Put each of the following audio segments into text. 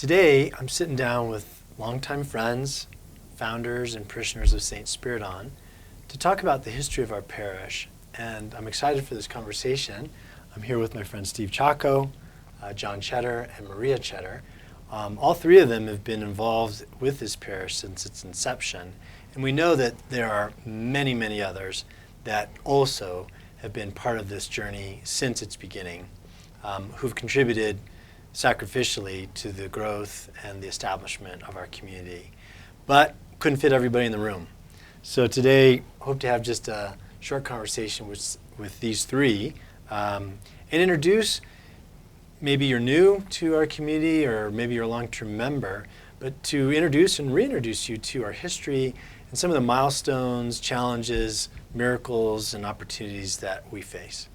Today, I'm sitting down with longtime friends, founders, and parishioners of St. Spyridon to talk about the history of our parish. And I'm excited for this conversation. I'm here with my friend Steve Chacho, Jon Tschetter, and Maria Tschetter. All three of them have been involved with this parish since its inception. And we know that there are many, many others that also have been part of this journey since its beginning, who've contributed sacrificially to the growth and the establishment of our community. But couldn't fit everybody in the room. So today, hope to have just a short conversation with these three and introduce, maybe you're new to our community or maybe you're a long-term member, but to introduce and reintroduce you to our history and some of the milestones, challenges, miracles, and opportunities that we face.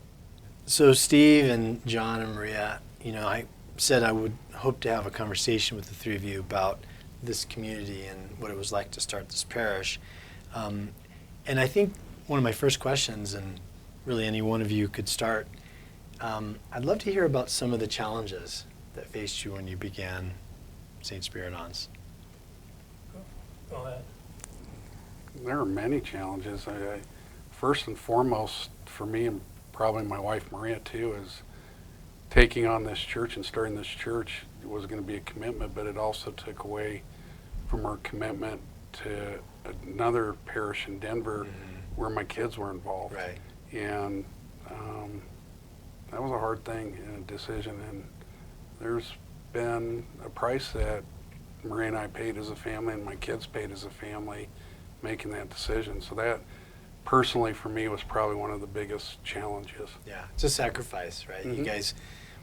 So Steve and Jon and Maria, I said I would hope to have a conversation with the three of you about this community and what it was like to start this parish. And I think one of my first questions, and really any one of you could start, I'd love to hear about some of the challenges that faced you when you began St. Spyridon's. Go ahead. There are many challenges. First and foremost, for me and probably my wife Maria too, is taking on this church and starting this church was going to be a commitment, but it also took away from our commitment to another parish in Denver where my kids were involved. Right. And that was a hard thing and a decision. And there's been a price that Maria and I paid as a family and my kids paid as a family making that decision. So that personally for me was probably one of the biggest challenges. Yeah, it's a sacrifice, right? Mm-hmm. You guys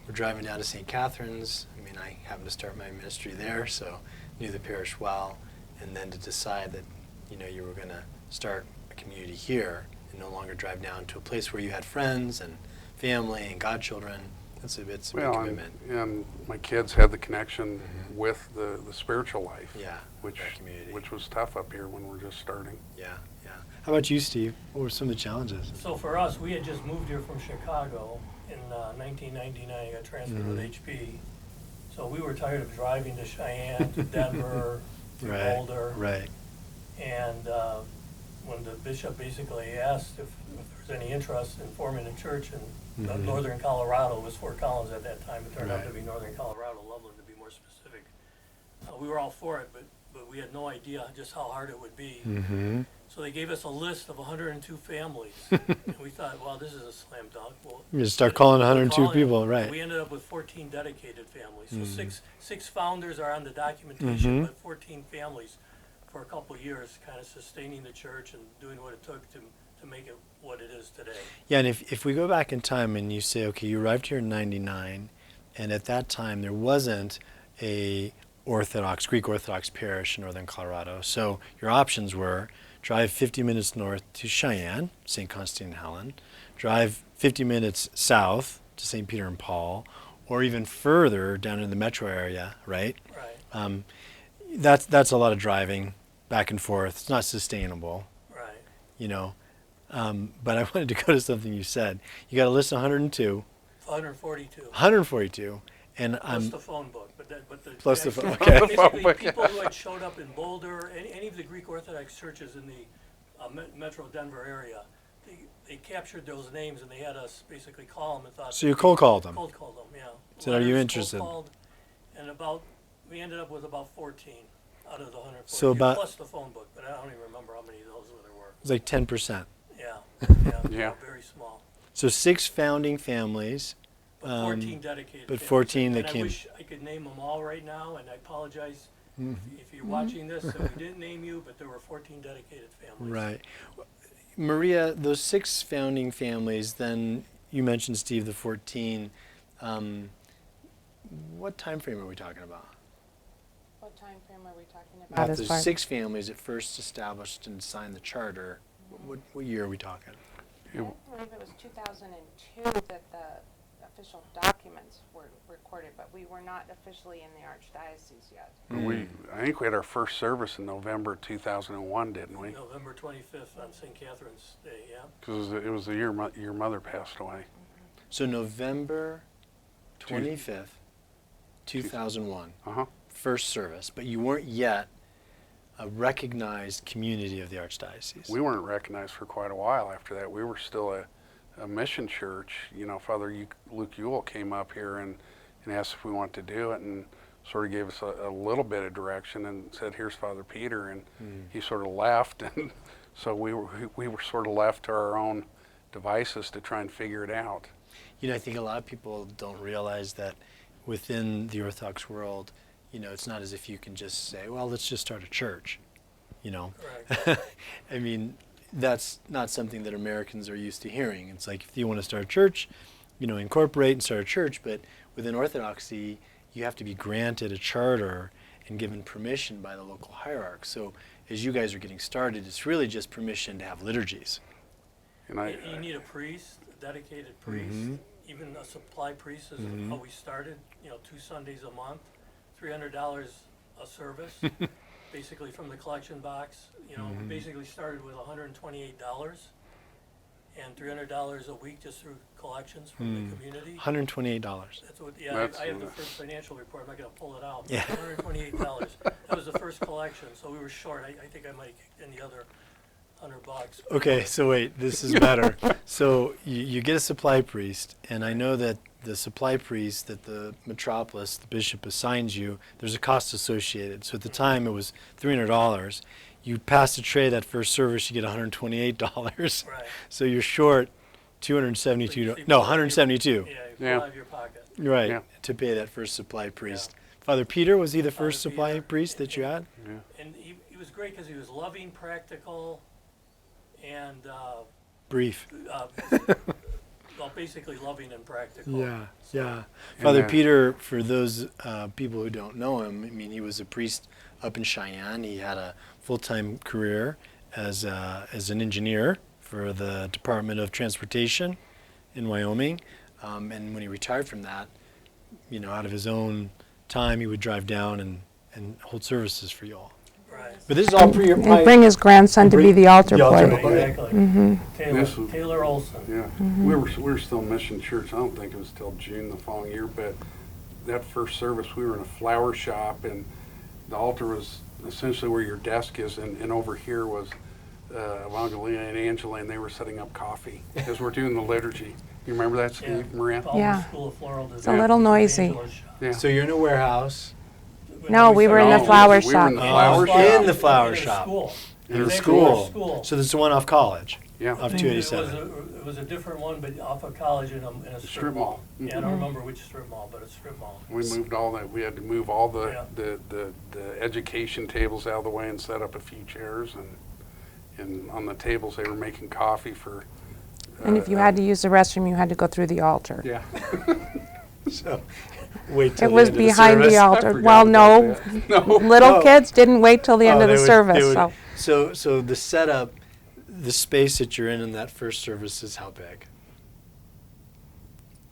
were driving down to St. Catharines. I happened to start my ministry there, so knew the parish well. And then to decide that, you were going to start a community here and no longer drive down to a place where you had friends and family and godchildren. It's a big commitment. And my kids had the connection with the spiritual life, which was tough up here when we're just starting. Yeah. How about you, Steve? What were some of the challenges? So for us, we had just moved here from Chicago in 1999. I got transferred with HP. So we were tired of driving to Cheyenne, to Denver, to Boulder. Right. And when the bishop basically asked if there was any interest in forming a church in northern Colorado, it was Fort Collins at that time. It turned out to be northern Colorado, Loveland to be more specific. We were all for it, but we had no idea just how hard it would be. So they gave us a list of 102 families. And we thought, well, this is a slam dunk. You just start calling 102 people, right. We ended up with 14 dedicated families. So six founders are on the documentation, but 14 families for a couple of years, kind of sustaining the church and doing what it took to make it what it is today. Yeah, and if we go back in time and you say, okay, you arrived here in 99, and at that time there wasn't a Greek Orthodox parish in northern Colorado. So your options were drive 50 minutes north to Cheyenne, St. Constantine and Helen, drive 50 minutes south to St. Peter and Paul, or even further down in the metro area, right? Right. That's a lot of driving back and forth. It's not sustainable. Right. But I wanted to go to something you said. You got a list of 102. 142. 142. And plus the phone book, plus the phone. Okay. Basically, people who had showed up in Boulder, any of the Greek Orthodox churches in the Metro Denver area, they captured those names and they had us basically call them and thought. So you cold called them. Cold called them, yeah. So are you interested? Cold called, and we ended up with about 14 out of the 140. So plus the phone book, but I don't even remember how many of those there were. It's like 10%. Yeah. Very small. So 6 founding families. 14 dedicated. But 14 families. that came. I wish I could name them all right now, and I apologize if you're watching this that we didn't name you, but there were 14 dedicated families. Right. Maria, those 6 founding families, then you mentioned, Steve, the 14. What time frame are we talking about? What time frame are we talking about? Those 6 families that first established and signed the charter. What year are we talking? I believe it was 2002 that the official documents were recorded, but we were not officially in the Archdiocese yet. I think we had our first service in November 2001, didn't we? November 25th on St. Catherine's Day, yeah. Because it was the year your mother passed away. So November 25th, 2001, Uh-huh. first service, but you weren't yet a recognized community of the Archdiocese. We weren't recognized for quite a while after that. We were still a mission church. You know, Father Luke Ewell came up here and asked if we wanted to do it, and sort of gave us a little bit of direction and said, here's Father Peter, and he sort of left, and so we were sort of left to our own devices to try and figure it out. You know, I think a lot of people don't realize that within the Orthodox world, you know, it's not as if you can just say, well, let's just start a church, you know. Right. I mean, that's not something that Americans are used to hearing. It's like, if you want to start a church, you know, incorporate and start a church, but within Orthodoxy, you have to be granted a charter and given permission by the local hierarch. So as you guys are getting started, it's really just permission to have liturgies. And You need a priest, a dedicated priest, even a supply priest is how we started, you know, 2 Sundays a month, $300 a service, basically from the collection box. You know, we basically started with $128 and $300 a week just through collections from the community. $128. That's what, yeah, That's I have the first financial report. I'm not going to pull it out. Yeah. $128. That was the first collection, so we were short. I think I might have kicked in the other $100. Okay, so wait, this is better. So you get a supply priest, and I know that the supply priest that the metropolis, the bishop, assigns you, there's a cost associated. So at the time it was $300. You pass a tray that first service, you get $128. Right. So you're short $272. No, $172. Yeah, you pull Yeah. out of your pocket. Right, Yeah. to pay that first supply priest. Father Peter, was he the first Father supply Peter. priest that you had? And he was great because he was loving, practical, and Brief. well, basically loving and practical. Yeah, yeah. And Father then- Peter, for those people who don't know him, I mean, he was a priest up in Cheyenne. He had a full-time career as an engineer for the Department of Transportation in Wyoming. And when he retired from that, you know, out of his own time, he would drive down and hold services for you all. Right. But this is all pre And bring his grandson to be the altar boy. Exactly. This was- Taylor Olson. Yeah, we were still mission church. I don't think it was till June the following year, but that first service, we were in a flower shop, and the altar was essentially where your desk is, and over here was Evangelina and Angela, and they were setting up coffee as we're doing the liturgy. You remember that, Steve, Maria? Paul's Yeah. School of Floral Design. It's a little noisy. Angela's shop. Yeah. So you're in a warehouse. No, we were in the No, flower we were shop. in the flower shop. In the flower In a shop. school. In a They school. were a So this is the one off College, Yeah. off It 287. was a different one, but off of College in a strip mall. Yeah, I don't remember which strip mall, but a strip mall. We moved all that. We had to move all Yeah. the education tables out of the way and set up a few chairs, and on the tables they were making coffee for. And if you had to use the restroom, you had to go through the altar. Yeah. So wait till It the was end of the behind service. the I altar. forgot Well, about no, that. No. little Oh. kids didn't wait till the end Oh, of the they would- service, they would- so. So the setup, the space that you're in that first service is how big?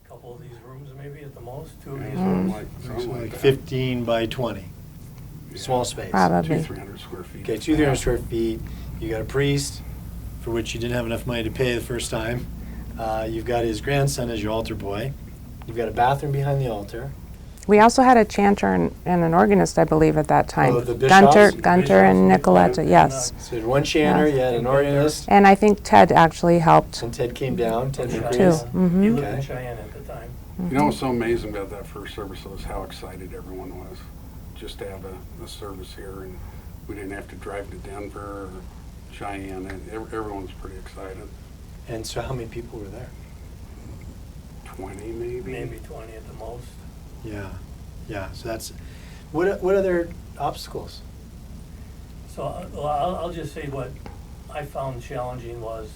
A couple of these rooms maybe at the most, 2 of these Something rooms. something Like that. 15 by 20. Small space. Probably. 300 square feet. Okay, 200 square feet. You got a priest, for which you didn't have enough money to pay the first time. You've got his grandson as your altar boy. You've got a bathroom behind the altar. We also had a chanter and an organist, I believe, at that time. Oh, the bishops? Gunter and Nicoletta, yes. So you had one chanter, you had an organist, And I think Ted actually helped. and Ted came down, Ted Cheyenne. McCrease. Mhm. He lived in Okay. Cheyenne at the time. You know what's so amazing about that first service was how excited everyone was just to have a service here, and we didn't have to drive to Denver or Cheyenne, and everyone was pretty excited. And so how many people were there? 20 maybe? Maybe 20 at the most. Yeah, yeah. So that's what other obstacles? So I'll just say what I found challenging was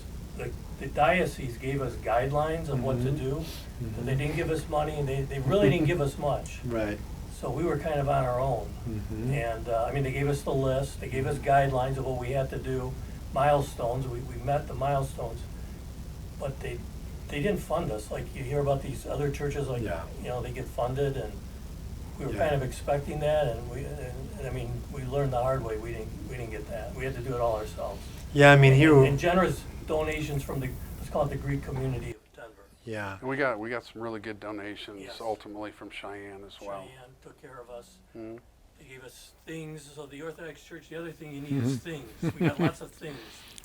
the diocese gave us guidelines of what to do, but they didn't give us money, and they really didn't give us much. Right. So we were kind of on our own. And, I mean, they gave us the list, they gave us guidelines of what we had to do, milestones, we met the milestones, but they didn't fund us, like you hear about these other churches, like, Yeah. you know, they get funded, and we were Yeah. kind of expecting that, and I mean, we learned the hard way, we didn't get that, we had to do it all ourselves. Yeah, I mean here. And generous donations from let's call it the Greek community of Denver. Yeah. And we got some really good donations Yes. ultimately from Cheyenne as well. Cheyenne took care of us. Mhm. They gave us things. So the Orthodox Church, the other thing you need is things. We got lots of things.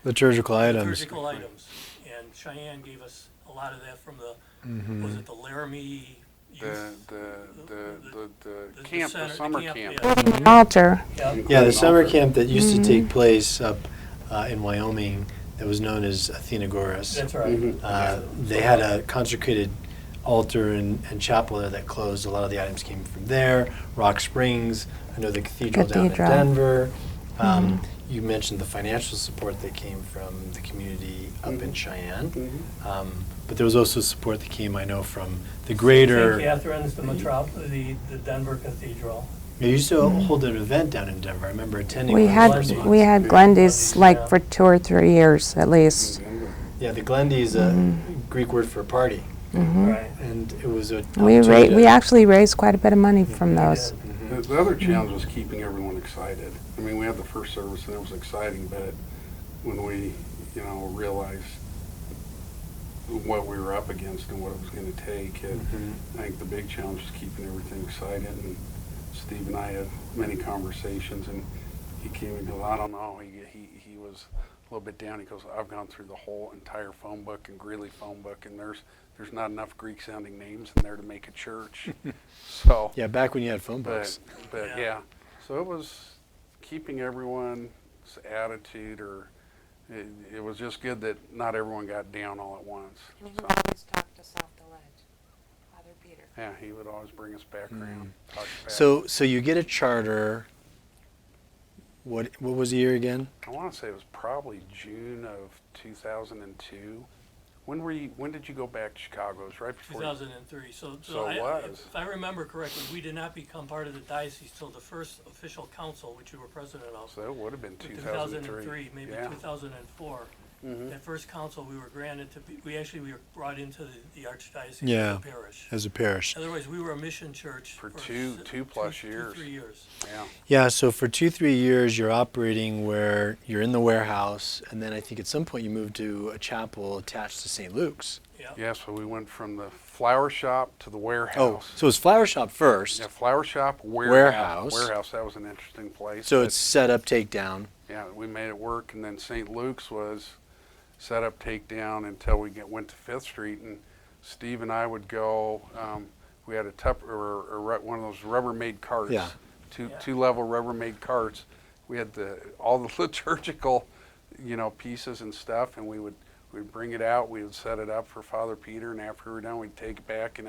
Liturgical items. Liturgical items. And Cheyenne gave us a lot of that from the, was it the Laramie Youth? The camp, the center- summer camp, camp. yeah. Including an altar. Yeah. Yeah, the summer Altar. camp that used to take place up in Wyoming that was known as Athenagoras. That's right. Mhm. They had a consecrated altar and chapel there that closed. A lot of the items came from there. Rock Springs, I know the cathedral down in Cathedral. Denver. You mentioned the financial support that came from the community up in Cheyenne. But there was also support that came, I know, from the greater. St. Catherine's, the Denver Cathedral. They used to hold an event down in Denver. I remember attending. We one of had, those ones. we had Glendy's like for 2 or 3 years at least. Yeah, the Glendy is a Greek word for party, Right. and it was a. We actually raised quite a bit of money from those. The other challenge was keeping everyone excited. I mean, we had the first service and it was exciting, but when we, realized what we were up against and what it was going to take, I think the big challenge was keeping everything excited. And Steve and I had many conversations, and he came and goes, I don't know. He was a little bit down. He goes, I've gone through the whole entire phone book and Greeley phone book, and there's not enough Greek-sounding names in there to make a church. So Yeah, back when you had phone books. but yeah, so it was keeping everyone's attitude, or it was just good that not everyone got down all at once. And he So, always talked us off the ledge, Father Peter. yeah, he would always bring us back around. Talk back. So you get a charter. What was the year again? I want to say it was probably June of 2002. When did you go back to Chicago? It was right before. 2003. So So it was. if I remember correctly, we did not become part of the diocese till the first official council, which you were president of. So it would have been 2003, 2003. maybe Yeah. 2004. Mhm. That first council, we were granted to be, we were brought into the archdiocese Yeah. of the parish. As a parish. Otherwise, we were a mission church For two plus years. 3 years. Yeah. Yeah, so for 2-3 years you're operating where you're in the warehouse, and then I think at some point you moved to a chapel attached to St. Luke's. Yeah. Yeah, so we went from the flower shop to the Oh, warehouse. so it was flower shop first. Yeah, flower shop, Warehouse. Warehouse, that was an interesting place. So but, it's set up, take down. yeah, we made it work, and then St. Luke's was set up, take down until we went to 5th Street, and Steve and I would go, we had one of those Rubbermaid carts. Yeah. Two-level Rubbermaid carts. We had all the liturgical, pieces and stuff, and we'd bring it out, we would set it up for Father Peter, and after we were done, we'd take it back, and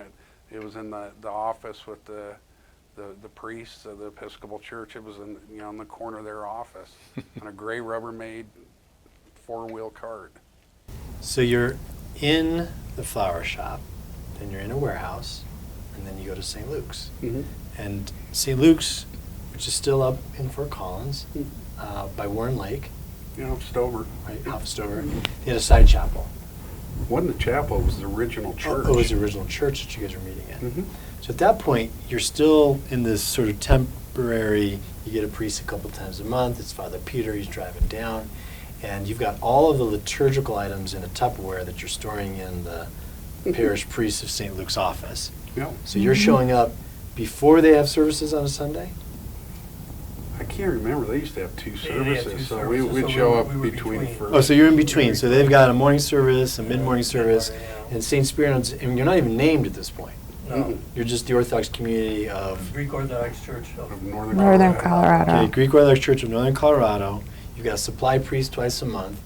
it was in the office with the priests of the Episcopal Church. It was in the corner of their office on a gray Rubbermaid 4-wheel cart. So you're in the flower shop, then you're in a warehouse, and then you go to St. Luke's. Mm-hmm. And St. Luke's, which is still up in Fort Collins, by Warren Lake, Stover. right, off Stover, they had a side chapel. It wasn't the chapel, it was the original church. Oh, it was the original church that you guys were meeting in. Mhm. So at that point, you're still in this sort of temporary, you get a priest a couple times a month, it's Father Peter, he's driving down, and you've got all of the liturgical items in a Tupperware that you're storing in the parish priest of St. Luke's office. Yeah. So you're showing up before they have services on a Sunday? I can't remember, they used to have two They had services, two so services, we'd so show we up were between between. first. Oh, so you're in between. So they've got a morning service, a mid-morning service, Yeah. and St. Spyridon's, and you're not even named at this point. No. Mhm. You're just the Orthodox community of Greek Orthodox Church Of of Northern Colorado. okay, Greek Orthodox Church of Northern Colorado. You've got a supply priest twice a month,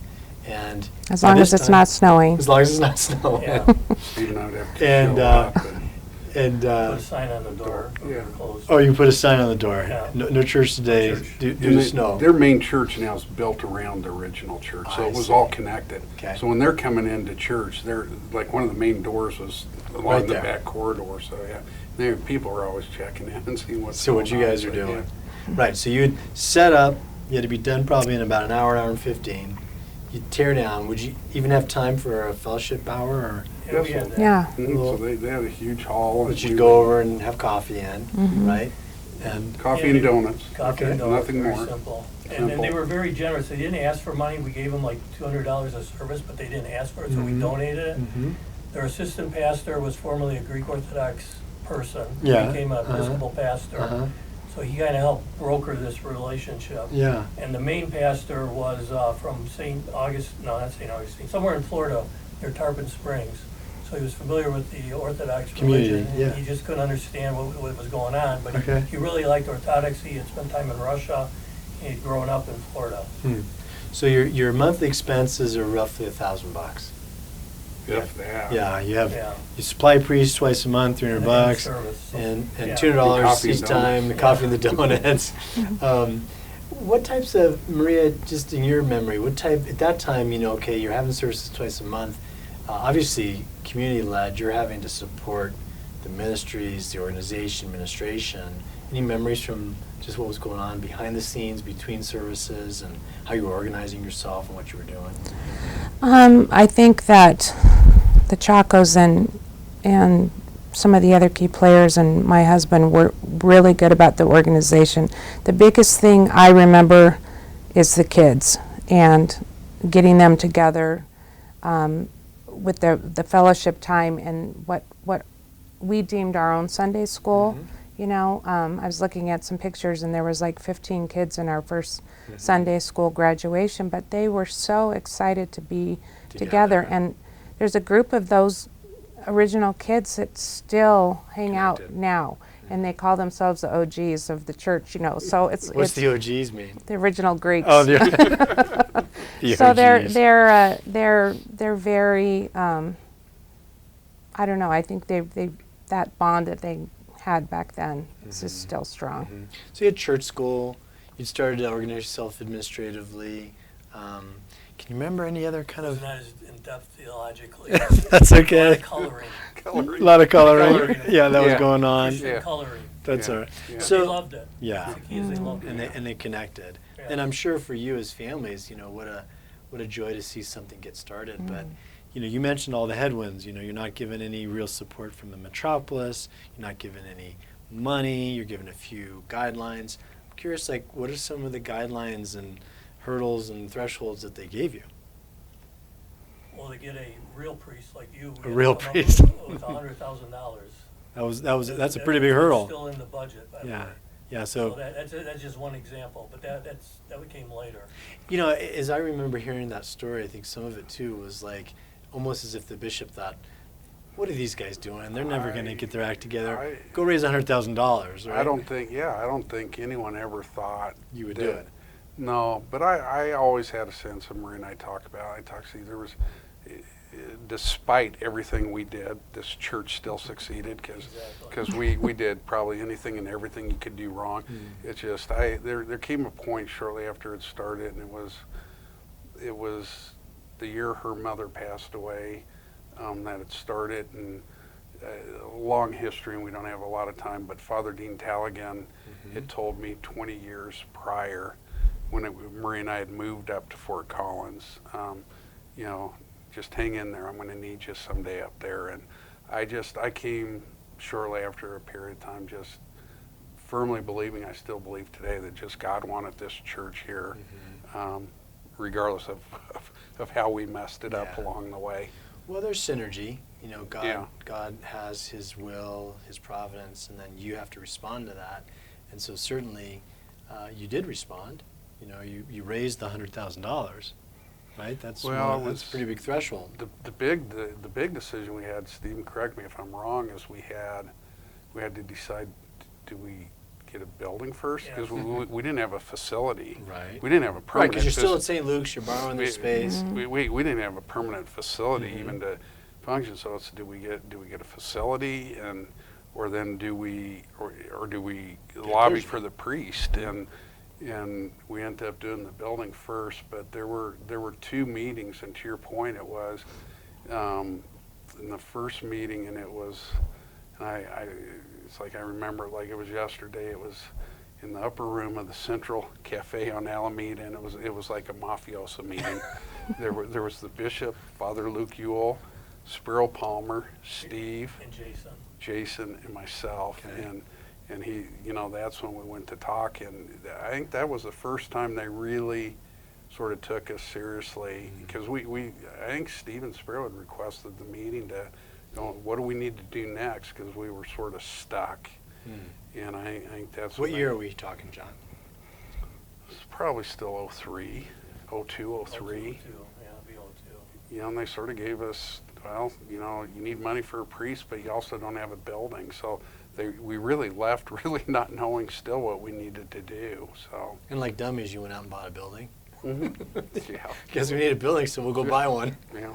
and As by long this as it's time- not snowing. as long as it's not snowing. Yeah. Steve and I would have to And, show up. And put a sign on the door. Yeah. Closed. oh, you put a sign on the door. Yeah. No church today No church. due And to snow. Their main church now is built around the original church, so I it was see. all connected. Okay. So when they're coming into church, they're like one of the main doors was along Right the there. back corridor. So yeah, people were always checking in and seeing what's So what going you on. guys are So, doing. yeah. Right, so you'd set up, you had to be done probably in about an hour and 15. You'd tear down. Would you even have time for a fellowship hour, or Yeah, we had that. Yeah. So they had a huge hall. would and you we go would- over and have coffee in, right? And Coffee Yeah, and donuts. Coffee Okay. and donuts, Nothing very more. simple. And then they Simple. were very generous. They didn't ask for money. We gave them like $200 a service, but they didn't ask for it, so we Mhm. donated it. Mhm. Their assistant pastor was formerly a Greek Orthodox person. Yeah. Became an Episcopal pastor. Uh-huh. So he kind of helped broker this relationship. Yeah. And the main pastor was from St. Augustine, no, not St. Augustine, somewhere in Florida near Tarpon Springs. So he was familiar with the Orthodox Community, religion. yeah. He just couldn't understand what was going on. But Okay. he really liked Orthodoxy. He had spent time in Russia. He'd grown up in Florida. So your monthly expenses are roughly $1,000. If that. Yeah, you have Yeah. you supply priests twice a month, $300, Service. and Yeah. $200 Coffee each and time. The donuts. coffee and the donuts. What types of, Maria, just in your memory, what type at that time? Okay, you're having services twice a month. Obviously, community led. You're having to support the ministries, the organization, administration. Any memories from just what was going on behind the scenes between services and how you were organizing yourself and what you were doing? I think that the Chacos and some of the other key players and my husband were really good about the organization. The biggest thing I remember is the kids and getting them together with the fellowship time and what we deemed our own Sunday school. I was looking at some pictures and there was like 15 kids in our first Sunday school graduation, but they were so excited to be together. And there's a group of those original kids that still hang out now, and they call themselves the OGs of the church, so it's What's the OGs mean? the original Greeks. Oh, the So OGs. they're very I don't know, I think they that bond that they had back then is just still strong. So you had church school. You started to organize yourself administratively. Can you remember any other kind It was of? not as in-depth theologically. That's A lot okay. of coloring. A lot of coloring. Coloring. Yeah, that was Yeah. going on. Christian Yeah. coloring. That's Yeah. all right. Yeah. They So loved it. yeah, The key is they loved and it. they connected. Yeah. And I'm sure for you as families, what a joy to see something get started. But you mentioned all the headwinds. You're not given any real support from the metropolis. You're not given any money. You're given a few guidelines. I'm curious, what are some of the guidelines and hurdles and thresholds that they gave you? Well, to get a real priest like you. A real come up priest. With $100,000. That's a pretty big hurdle. Still in the budget, by the Yeah. way. Yeah. So So that's just one example, but that came later. as I remember hearing that story, I think some of it too was almost as if the bishop thought, "What are these guys doing? They're never going to get their act together. Go raise $100,000." Right? I don't think anyone ever thought You would that- do it. No, but I always had a sense of Maria and I talk see there was, despite everything we did, this church still succeeded because we did probably anything and everything you could do wrong. It's just there came a point shortly after it started, and it was the year her mother passed away that it started, and a long history, and we don't have a lot of time, but Father Dean Tallaghan had told me 20 years prior when Maria and I had moved up to Fort Collins, just hang in there, I'm going to need you someday up there. And I came shortly after a period of time just firmly believing, I still believe today, that just God wanted this church here, regardless of how we messed it up along the way. Well, there's synergy. Yeah. God has His will, His providence, and then you have to respond to that. And so certainly, you did respond. You raised the $100,000, right? That's that's a pretty big threshold. The big decision we had, Steve, correct me if I'm wrong, is we had to decide, do we get a building first? Because we didn't have a facility. Right. We didn't have a Right, permanent. because you're still at St. Luke's. You're borrowing the space. We didn't have a permanent facility even to function. So it's, do we get a facility, or then do we lobby for the priest, and we ended up doing the building first. But there were two meetings, and to your point, it was in the first meeting, and it was, and it's like I remember it like it was yesterday. It was in the upper room of the Central Cafe on Alameda, and it was like a mafioso meeting. There was the bishop, Father Luke Ewell, Spyridon Palmer, Steve, And Jason, and myself, and he, that's when we went to talk, and I think that was the first time they really sort of took us seriously, because I think Steve and Spiro had requested the meeting to go, what do we need to do next, because we were sort of stuck. And I think that's What year are we talking, John? It's probably still 03, 02, 03. Yeah, it'd be 02. You know, and they sort of gave us, well, you know, you need money for a priest, but you also don't have a building. So we really left really not knowing still what we needed to do. So. And like dummies, you went out and bought a building. Yeah. Guess we need a building, so we'll go buy one. Yeah.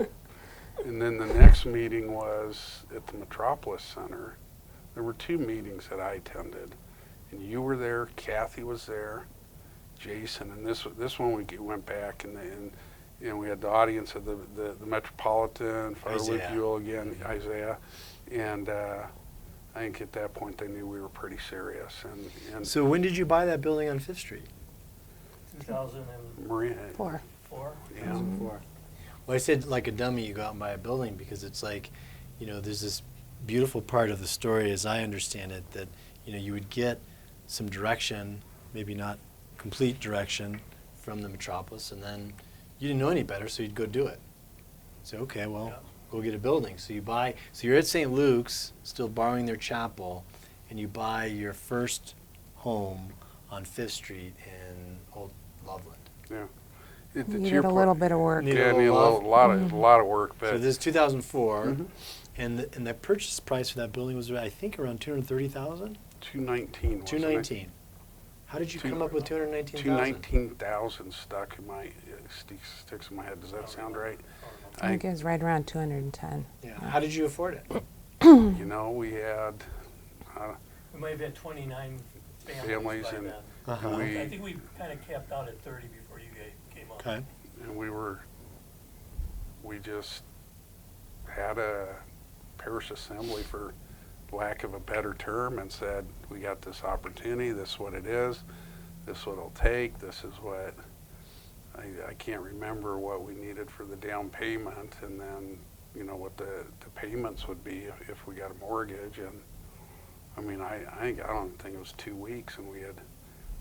And then the next meeting was at the Metropolis Center. There were 2 meetings that I attended, and you were there, Kathy was there, Jason, and this one we went back and we had the audience of the Metropolitan, Firewood Fuel again, Isaiah, and I think at that point they knew we were pretty serious. And So when did you buy that building on 5th Street? 2004. Maria, 4. yeah, 2004. Well, I said like a dummy, you go out and buy a building because it's like, you know, there's this beautiful part of the story, as I understand it, that, you know, you would get some direction, maybe not complete direction, from the Metropolis, and then you didn't know any better, so you'd go do it. Say, okay, well, go get a building. So you buy. So you're at St. Luke's, still borrowing their chapel, and you buy your first home on 5th Street in Old Loveland. yeah. Needed a little bit of work. Need Yeah, a need a little lot of work, but So this is 2004, Mhm. and the purchase price for that building was, I think, around 230,000. 219. 219. How did you come up with 219,000? 219,000 stuck in my sticks in my head. Does that sound right? I think it was right around 210. Yeah. How did you afford it? You know, we had We might have had 29 Families by and- then. Uh-huh. we I think we kind of capped out at 30 before you guys came up. Okay. and we just had a parish assembly, for lack of a better term, and said, we got this opportunity, this is what it is, this is what it'll take, this is what, I can't remember what we needed for the down payment, and then, you know, what the payments would be if we got a mortgage. And I mean, I don't think it was 2 weeks, and we had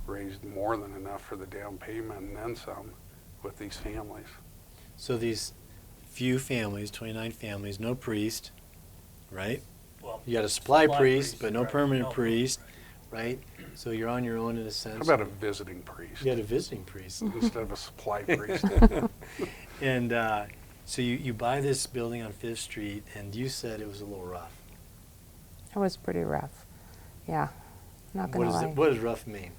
raised more than enough for the down payment and then some with these families. So these few families, 29 families, no priest, right? Well, You got a supply priest, but no right, permanent no, priest, right? So you're on your own in a sense. How about a visiting priest You got a visiting priest. instead of a supply priest? And so you buy this building on 5th Street, and you said it was a little rough. It was pretty rough. Yeah, not gonna lie. What does rough mean?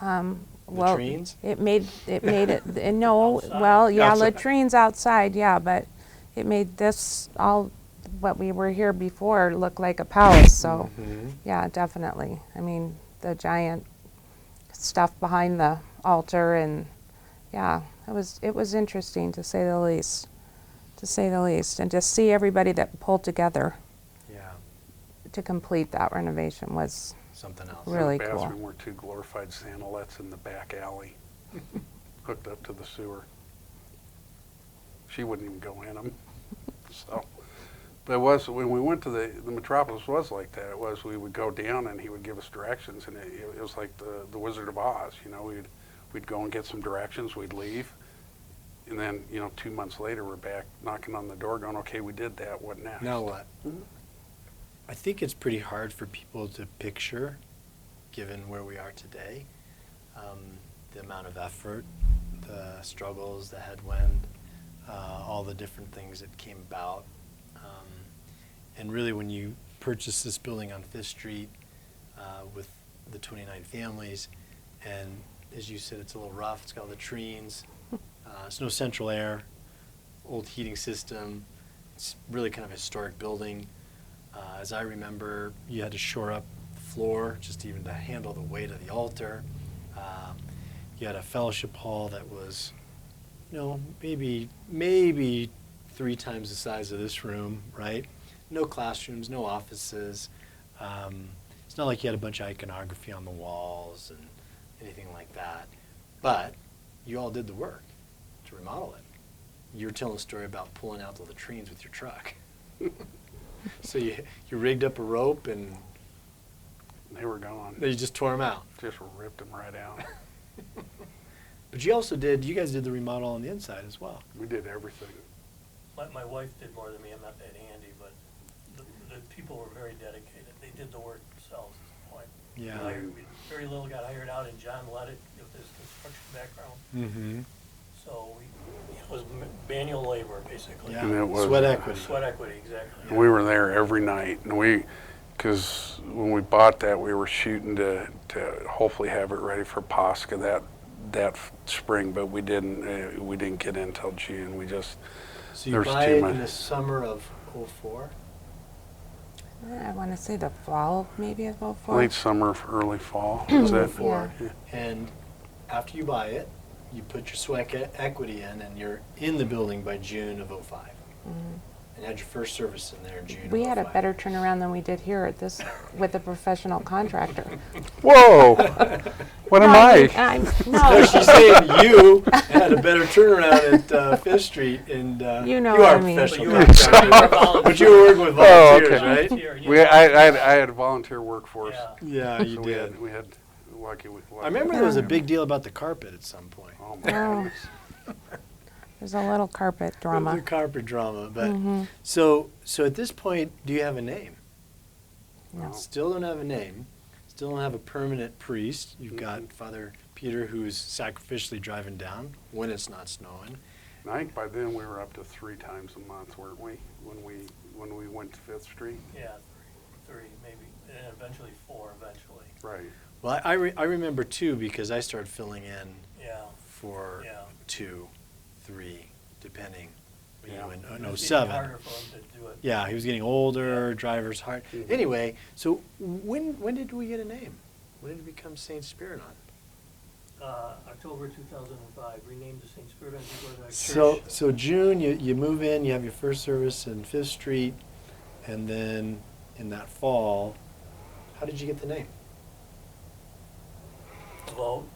Well, Latrines? it made it. No, Outside. well, yeah, Outside. latrines outside, yeah, but it made this all what we were here before look like a palace. So, Mhm. yeah, definitely. I mean, the giant stuff behind the altar, and yeah, it was interesting to say the least. To say the least, and to see everybody that pulled together Yeah, to complete that renovation was something else. Really The cool. bathroom were 2 glorified sandalettes in the back alley, hooked up to the sewer. She wouldn't even go in them. So, but it was, when we went to the Metropolis, was like that. It was, we would go down and he would give us directions, and it was like the Wizard of Oz. You know, we'd go and get some directions, we'd leave, and then, you know, 2 months later we're back knocking on the door, going, okay, we did that. What next? Now what? Mhm. I think it's pretty hard for people to picture, given where we are today, the amount of effort, the struggles, the headwind, all the different things that came about. And really, when you purchase this building on 5th Street with the 29 families, and as you said, it's a little rough, it's got latrines, it's no central air, old heating system, it's really kind of a historic building. As I remember, you had to shore up the floor just even to handle the weight of the altar. You had a fellowship hall that was, you know, maybe 3 times the size of this room, right? No classrooms, no offices. It's not like you had a bunch of iconography on the walls and anything like that. But you all did the work to remodel it. You were telling a story about pulling out the latrines with your truck. So you rigged up a rope and They were gone. you just tore them out. Just ripped them right out. But you guys did the remodel on the inside as well. We did everything. My wife did more than me, I'm not that handy, but the people were very dedicated. They did the work themselves at the point. Yeah. Very little got hired out, and John led it with his construction background. Mm-hmm. So it was manual labor, basically. Yeah. And it was Sweat equity. Sweat equity, exactly. And we were there every night, and because when we bought that, we were shooting to hopefully have it ready for Pascha that spring, but we didn't get in until June. So you There's buy too it much. in the summer of '04? I want to say the fall, maybe of 04. Late summer, early fall. Is that? '04. Yeah. And after you buy it, you put your sweat equity in, and you're in the building by June of '05. And had your first service in there in June We of had a 05. better turnaround than we did here at this with a professional contractor. Whoa! What am I? No, she's saying you had a better turnaround at Fifth Street, and You know you what are I a mean. professional But contractor. But you were working with volunteers, okay. right? Volunteer, I had a volunteer workforce. Yeah. Yeah, you So did. we had lucky. I remember there was a big deal about the carpet at some point. Oh my Oh. goodness. There's a little carpet drama. The carpet drama, but Mhm. so at this point, do you have a name? No. Still don't have a name. Still don't have a permanent priest. You've got Mhm. Father Peter, who's sacrificially driving down when it's not snowing. I think by then we were up to 3 times a month, weren't we? When we went to Fifth Street. Yeah, three maybe, and eventually 4 eventually. Right. Well, I remember 2 because I started filling in Yeah, for yeah. 2, 3, depending. You Yeah. know, in It was getting 07. harder for him to do it. Yeah, he was getting older, driver's hard. Mhm. Anyway, so when did we get a name? When did it become St. Spyridon? October 2005, renamed to St. Spyridon Orthodox So Church. so June, you move in, you have your first service in Fifth Street, and then in that fall, how did you get the name? Vote.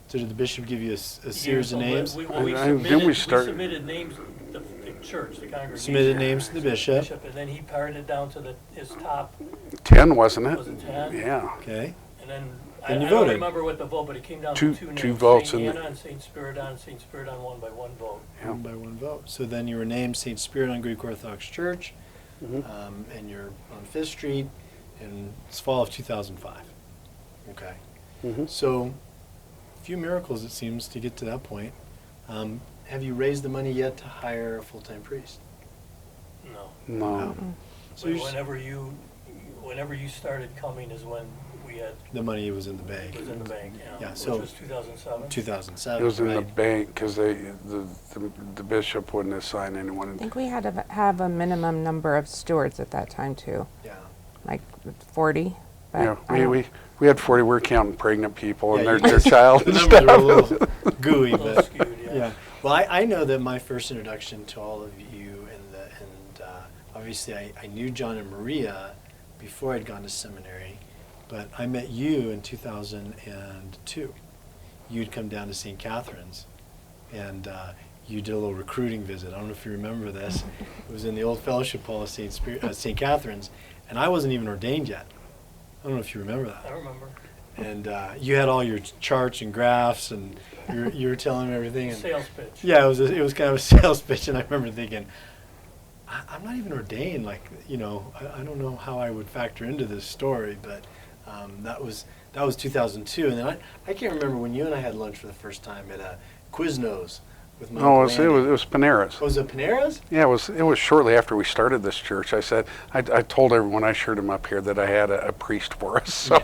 So did the bishop give you a He series of gave us a names? li- And We then we submitted, we start- submitted names, the church, the congregation. Submitted names to the bishop. And then he pared it down to his top, 10, wasn't it? was it 10? Yeah. Okay. And then, I Then you don't voted. remember what the vote, but it came down Two- to 2 names. two votes St. in the- Anna and St. Spyridon. St. Spyridon won by 1 vote. Yeah. One by one vote. So then you were named St. Spyridon Greek Orthodox Church, Mhm. and you're on Fifth Street, and it's fall of 2005. Okay. Mhm. So, a few miracles it seems to get to that point. Have you raised the money yet to hire a full-time priest? No. No. So you're Whenever you started coming is when we had, the money was in the bank. was in the bank, Yeah, which so- was 2007. 2007. It was in the right? bank because the bishop wouldn't assign anyone. I think we had to have a minimum number of stewards at that time too, Yeah. like 40. But Yeah, I don't- we had 40. We were counting pregnant people and Yeah, their you guys- child The and numbers are a stuff. little gooey, A little but skewed, yeah. yeah. Well, I know that my first introduction to all of you, obviously I knew John and Maria before I'd gone to seminary, but I met you in 2002. You'd come down to St. Catherine's, and you did a little recruiting visit. I don't know if you remember this. It was in the old fellowship hall of St. Catherine's, and I wasn't even ordained yet. I don't know if you remember that. I remember. And you had all your charts and graphs, and you were telling me everything. And Sales pitch. yeah, it was kind of a sales pitch, and I remember thinking, I'm not even ordained. Like, I don't know how I would factor into this story, but that was 2002. And then I can't remember when you and I had lunch for the first time at a Quiznos with my No, Uncle it Andy. was Panera's. Was it Panera's? Yeah, it was shortly after we started this church. I said, I told everyone I showed him up here that I had a priest for us. So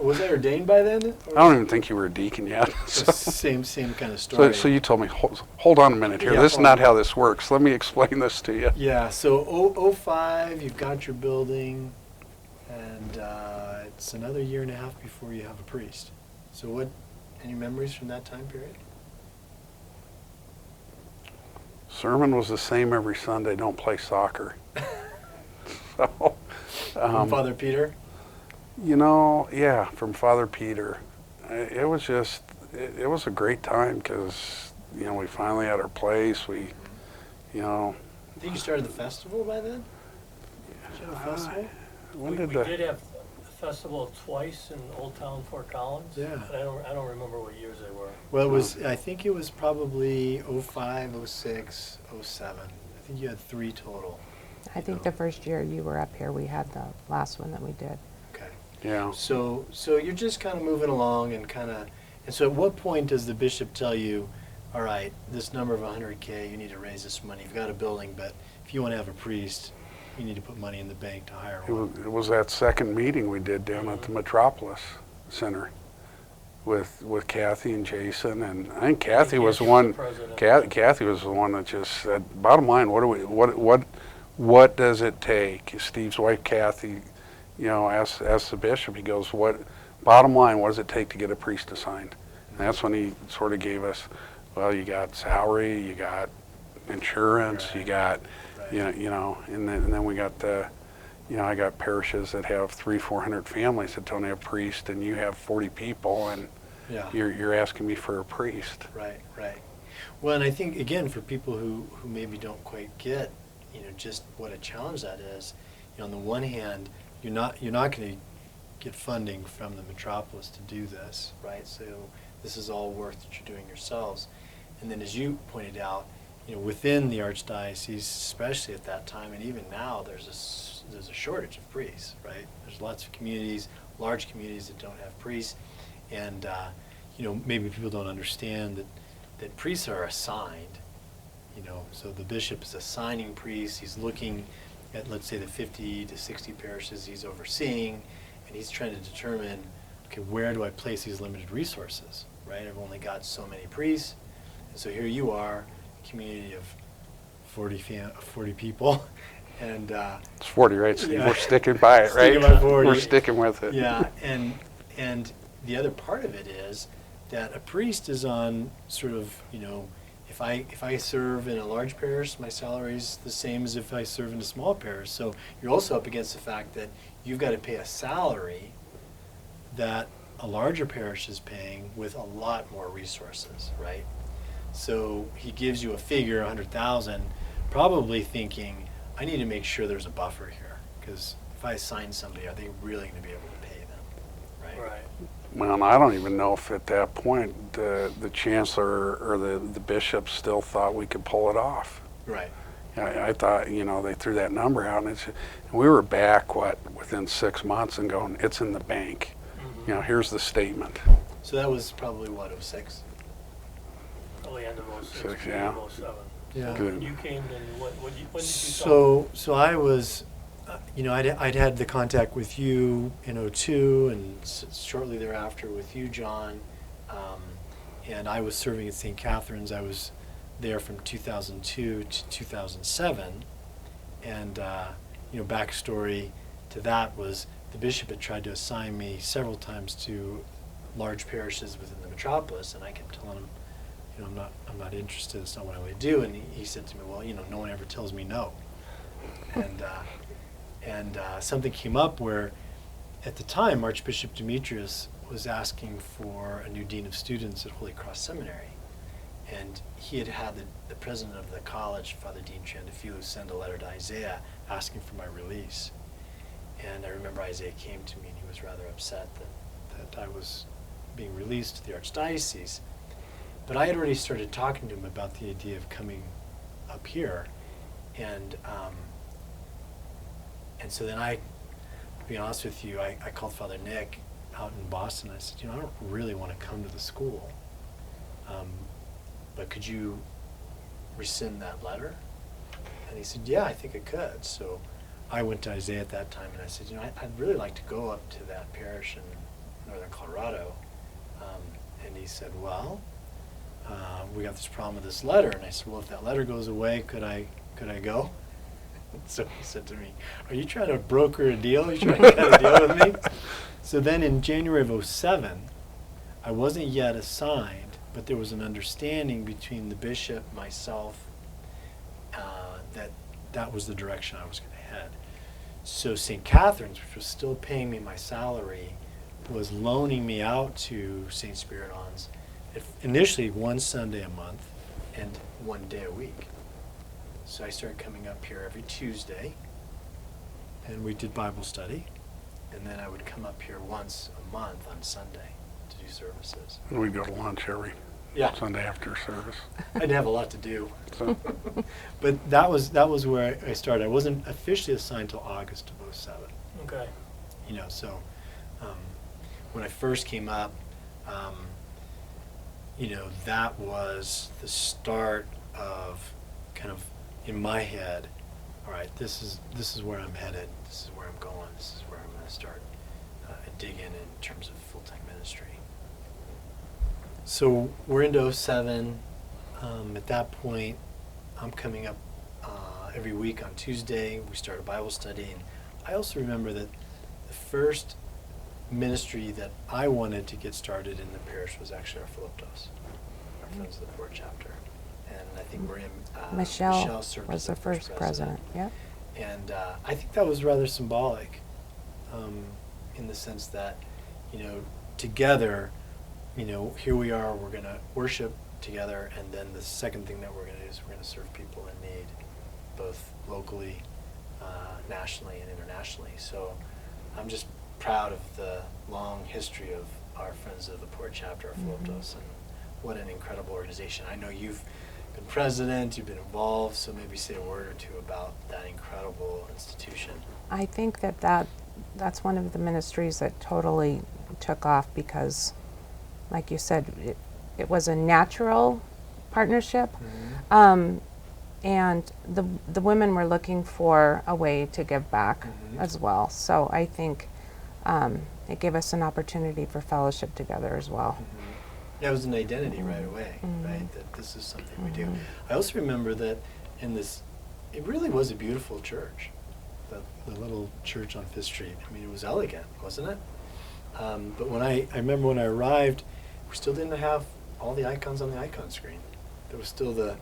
Was I ordained by then? I don't even think you were a deacon yet. So So, same kind of story. so you told me, hold on a minute here. Yeah, This is hold not on. how this works. Let me explain this to you. Yeah, so 05, you've got your building, and it's another year and a half before you have a priest. So any memories from that time period? Sermon was the same every Sunday. Don't play soccer. So, From Father Peter? Yeah, from Father Peter. It was just, it was a great time because, we finally had our place. We, I think you started the festival by then? Did you have a festival? when We did we the, did have festival twice in Old Town Fort Collins. Yeah. But I don't remember what years they were. Well, it was, I think it was probably '05, '06, '07. I think you had 3 total. I think the first year you were up here, we had the last one that we did. Okay. Yeah. So you're just kind of moving along and so at what point does the bishop tell you, all right, this number of 100K, you need to raise this money. You've got a building, but if you want to have a priest, you need to put money in the bank to hire one. It was that second meeting we did down at the Metropolis Center with Kathy and Jason, and I think Kathy was the one. Kathy was the one that just said, "Bottom line, what does it take?" Steve's wife, Kathy, asked the bishop. He goes, "What? Bottom line, what does it take to get a priest assigned?" And that's when he sort of gave us, well, you got salary, you got insurance, Right. you got. Right. And then we got I got parishes that have 300-400 families that don't have priests, and you have 40 people, and Yeah. you're asking me for a priest. Right. Well, and I think, again, for people who maybe don't quite get, just what a challenge that is, on the one hand, you're not going to get funding from the metropolis to do this, right? So this is all work that you're doing yourselves. And then, as you pointed out, within the archdiocese, especially at that time, and even now, there's a shortage of priests, right? There's lots of communities, large communities that don't have priests, and maybe people don't understand that priests are assigned. So the bishop is assigning priests. He's looking at, let's say, the 50 to 60 parishes he's overseeing, and he's trying to determine, okay, where do I place these limited resources, right? I've only got so many priests, and so here you are, community of 40 people, and It's 40, right, Steve? Yeah. We're sticking by it, right? Sticking by 40. We're sticking with it. yeah, and the other part of it is that a priest is on sort of, if I serve in a large parish, my salary is the same as if I serve in a small parish. So you're also up against the fact that you've got to pay a salary that a larger parish is paying with a lot more resources, right? So he gives you a figure, 100,000, probably thinking, I need to make sure there's a buffer here, because if I assign somebody, are they really going to be able to pay them, right? Right. Well, I don't even know if at that point the chancellor or the bishop still thought we could pull it off. Right. I thought, they threw that number out, and we were back, within 6 months and going, it's in the bank. Mhm. Here's the statement. So that was probably, what, '06? Probably end of '06, Six, beginning yeah. of '07. Yeah. So when you came, then when did you So I was, I'd had the contact with you in '02, and shortly thereafter with you, John, and I was serving at St. Catherine's. I was there from 2002 to 2007, and backstory to that was the bishop had tried to assign me several times to large parishes within the metropolis, and I kept telling him, I'm not interested. It's not what I want to do. And he said to me, well, no one ever tells me no. And something came up where, at the time, Archbishop Demetrius was asking for a new dean of students at Holy Cross Seminary, and he had the president of the college, Father Dean Chandafilu, send a letter to Isaiah asking for my release. And I remember Isaiah came to me, and he was rather upset that I was being released to the archdiocese. But I had already started talking to him about the idea of coming up here, and so then to be honest with you, I called Father Nick out in Boston. I said, I don't really want to come to the school, but could you rescind that letter? And he said, yeah, I think I could. So I went to Isaiah at that time, and I said, I'd really like to go up to that parish in northern Colorado. And he said, well, we got this problem with this letter. And I said, well, if that letter goes away, could I go? So he said to me, are you trying to broker a deal? Are you trying to cut a deal with me? So then in January of '07, I wasn't yet assigned, but there was an understanding between the bishop, myself, that was the direction I was going to head. So St. Catherine's, which was still paying me my salary, was loaning me out to St. Spyridon's initially one Sunday a month and one day a week. So I started coming up here every Tuesday, and we did Bible study. and then I would come up here once a month on Sunday to do services. And we'd go to lunch every Sunday after service. I didn't have a lot to do. So, But that was where I started. I wasn't officially assigned till August of '07. Okay. So when I first came up, that was the start of kind of in my head, all right, this is where I'm headed, this is where I'm going, this is where I'm going to start digging in terms of full-time ministry. So we're into '07. At that point, I'm coming up every week on Tuesday. We start a Bible study. And I also remember that the first ministry that I wanted to get started in the parish was actually our Philiptos, our Friends of the Poor chapter. And I think Maria Michelle served was as the first president. Yep. And I think that was rather symbolic in the sense that, together, here we are, we're going to worship together, and then the second thing that we're going to do is we're going to serve people in need, both locally, nationally, and internationally. So I'm just proud of the long history of our Friends of the Poor chapter, our Philiptos, and what an incredible organization. I know you've been president, you've been involved, so maybe say a word or two about that incredible institution. I think that's one of the ministries that totally took off because, like you said, it was a natural partnership, and the women were looking for a way to give back as well. So I think it gave us an opportunity for fellowship together as well. That was an identity right away, right? That this is something we do. I also remember that it really was a beautiful church, the little church on Fifth Street. I mean, it was elegant, wasn't it? But I remember when I arrived, we still didn't have all the icons on the icon screen. There was still the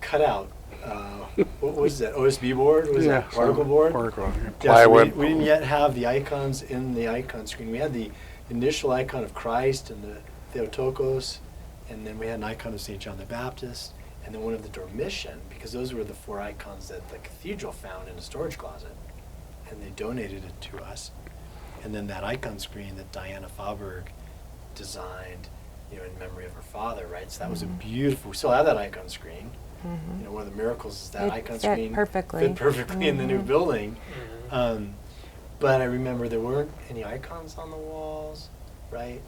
cutout. What was that? OSB board? Was that particle board? Particle, Yeah, plywood. so we didn't yet have the icons in the icon screen. We had the initial icon of Christ and the Theotokos, and then we had an icon of St. John the Baptist, and then one of the Dormition, because those were the 4 icons that the cathedral found in a storage closet, and they donated it to us. And then that icon screen that Diana Fauberg designed, in memory of her father, right? So that was a beautiful, we still have that icon screen. One of the miracles is that icon screen fit perfectly in the new building. But I remember there weren't any icons on the walls, right?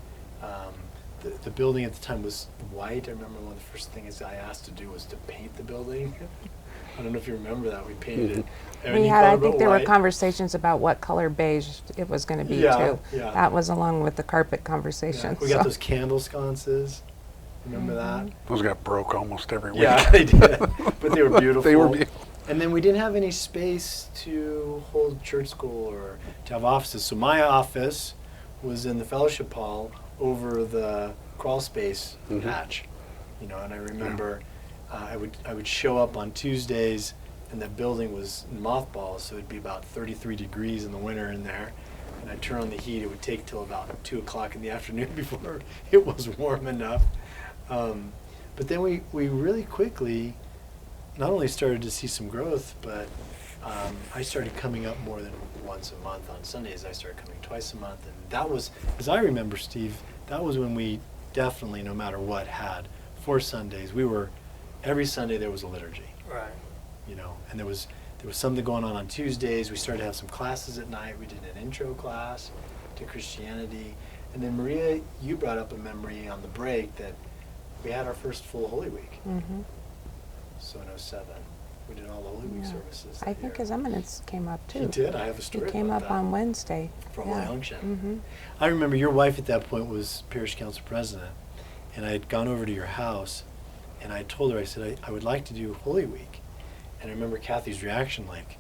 The building at the time was white. I remember one of the first things I asked to do was to paint the building. I don't know if you remember that. We painted it. I think there were conversations about what color beige it was going to be too. Yeah. That was along with the carpet conversation. We got those candle sconces. Remember that? Those got broke almost every week. Yeah, they did. But they were beautiful. They were beautiful. And then we didn't have any space to hold church school or to have offices. So my office was in the fellowship hall over the crawl space hatch. And I remember I would show up on Tuesdays, and the building was in mothballs, so it'd be about 33 degrees in the winter in there. And I'd turn on the heat. It would take till about 2 o'clock in the afternoon before it was warm enough. But then we really quickly not only started to see some growth, but I started coming up more than once a month on Sundays. I started coming twice a month. And that was, as I remember, Steve, that was when we definitely, no matter what, had 4 Sundays. Every Sunday there was a liturgy. Right. And there was something going on Tuesdays. We started to have some classes at night. We did an intro class to Christianity. And then Maria, you brought up a memory on the break that we had our first full Holy Week. So in '07, we did all the Holy Week services. I think His Eminence came up too. He did. I have a story He came about up that. on Wednesday. For Holy Unction. I remember your wife at that point was parish council president, and I had gone over to your house, and I told her, I said, I would like to do Holy Week. And I remember Kathy's reaction, like,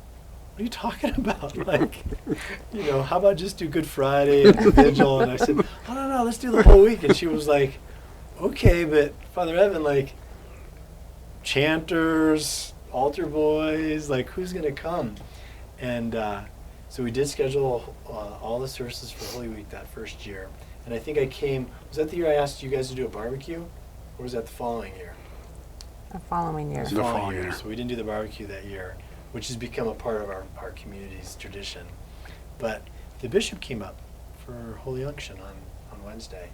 what are you talking about? Like, how about just do Good Friday and Vigil? And I said, oh, no, let's do the whole week. And she was like, okay, but Father Evan, like, chanters, altar boys, like, who's going to come? And so we did schedule all the services for Holy Week that first year. And I think was that the year I asked you guys to do a barbecue? Or was that the following year? The following year. The following year. So we didn't do the barbecue that year, which has become a part of our community's tradition. But the bishop came up for Holy Unction on Wednesday,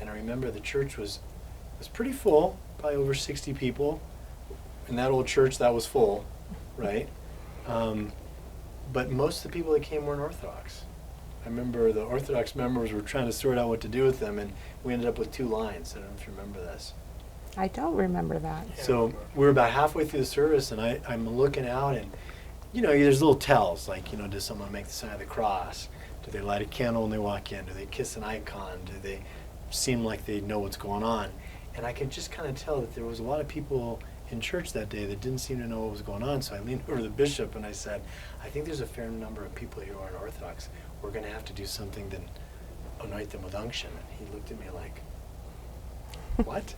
and I remember the church was pretty full, probably over 60 people. In that old church, that was full, right? But most of the people that came weren't Orthodox. I remember the Orthodox members were trying to sort out what to do with them, and we ended up with 2 lines. I don't know if you remember this. I don't remember that. So we were about halfway through the service, and I'm looking out, and there's little tells, like, does someone make the sign of the cross? Do they light a candle when they walk in? Do they kiss an icon? Do they seem like they know what's going on? And I could just kind of tell that there was a lot of people in church that day that didn't seem to know what was going on. So I leaned over to the bishop and I said, I think there's a fair number of people here who aren't Orthodox. We're going to have to do something to anoint them with unction. And he looked at me like, what?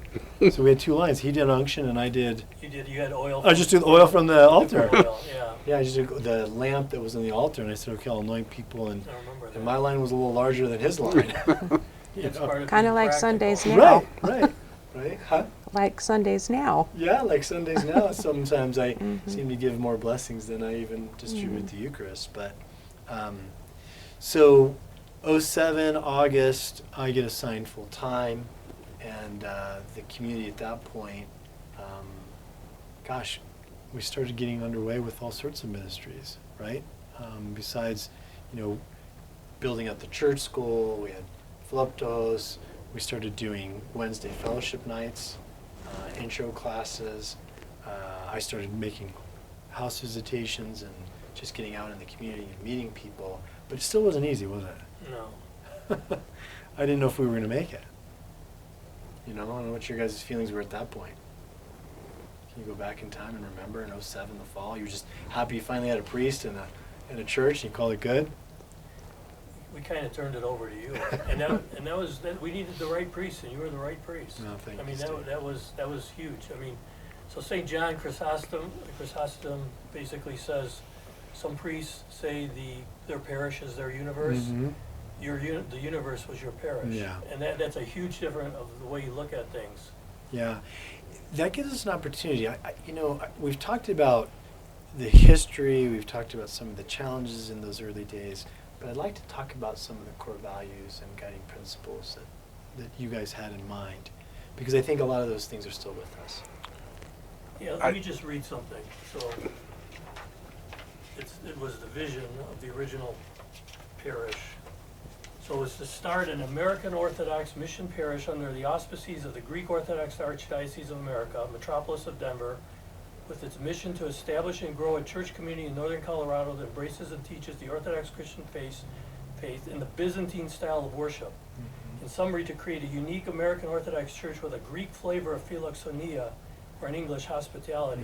So we had 2 lines. He did unction and I did... You had oil. I just did oil from the altar. Oil, yeah. Yeah, I just did the lamp that was in the altar, and I said, okay, I'll anoint people. And, I remember that. and my line was a little larger than his line. It's part of Kind of being like Sundays practical. now. Right. Huh? Like Sundays now. Yeah, like Sundays now. Sometimes I seem to give more blessings than I even distribute the Eucharist. But so, 07 August, I get assigned full time, and the community at that point, we started getting underway with all sorts of ministries, right? Besides, building up the church school, we had Philiptos, we started doing Wednesday fellowship nights, intro classes. I started making house visitations and just getting out in the community and meeting people, but it still wasn't easy, was it? No. I didn't know if we were going to make it. I don't know what your guys' feelings were at that point. Can you go back in time and remember in 07, the fall, you were just happy you finally had a priest in a church and you called it good? We kind of turned it over to you, and that was we needed the right priest, and you were the right priest. No, thank I mean, you, Steve. that was huge. I mean, so St. John Chrysostom basically says some priests say their parish is their universe. Mm-hmm. The universe was your parish. Yeah. And that's a huge difference of the way you look at things. Yeah, that gives us an opportunity. We've talked about the history, we've talked about some of the challenges in those early days, but I'd like to talk about some of the core values and guiding principles that you guys had in mind, because I think a lot of those things are still with us. Yeah, let me just read something. So it was the vision of the original parish. So it's to start an American Orthodox mission parish under the auspices of the Greek Orthodox Archdiocese of America, metropolis of Denver, with its mission to establish and grow a church community in northern Colorado that embraces and teaches the Orthodox Christian faith in the Byzantine style of worship. In summary, to create a unique American Orthodox church with a Greek flavor of philoxenia, or in English, hospitality.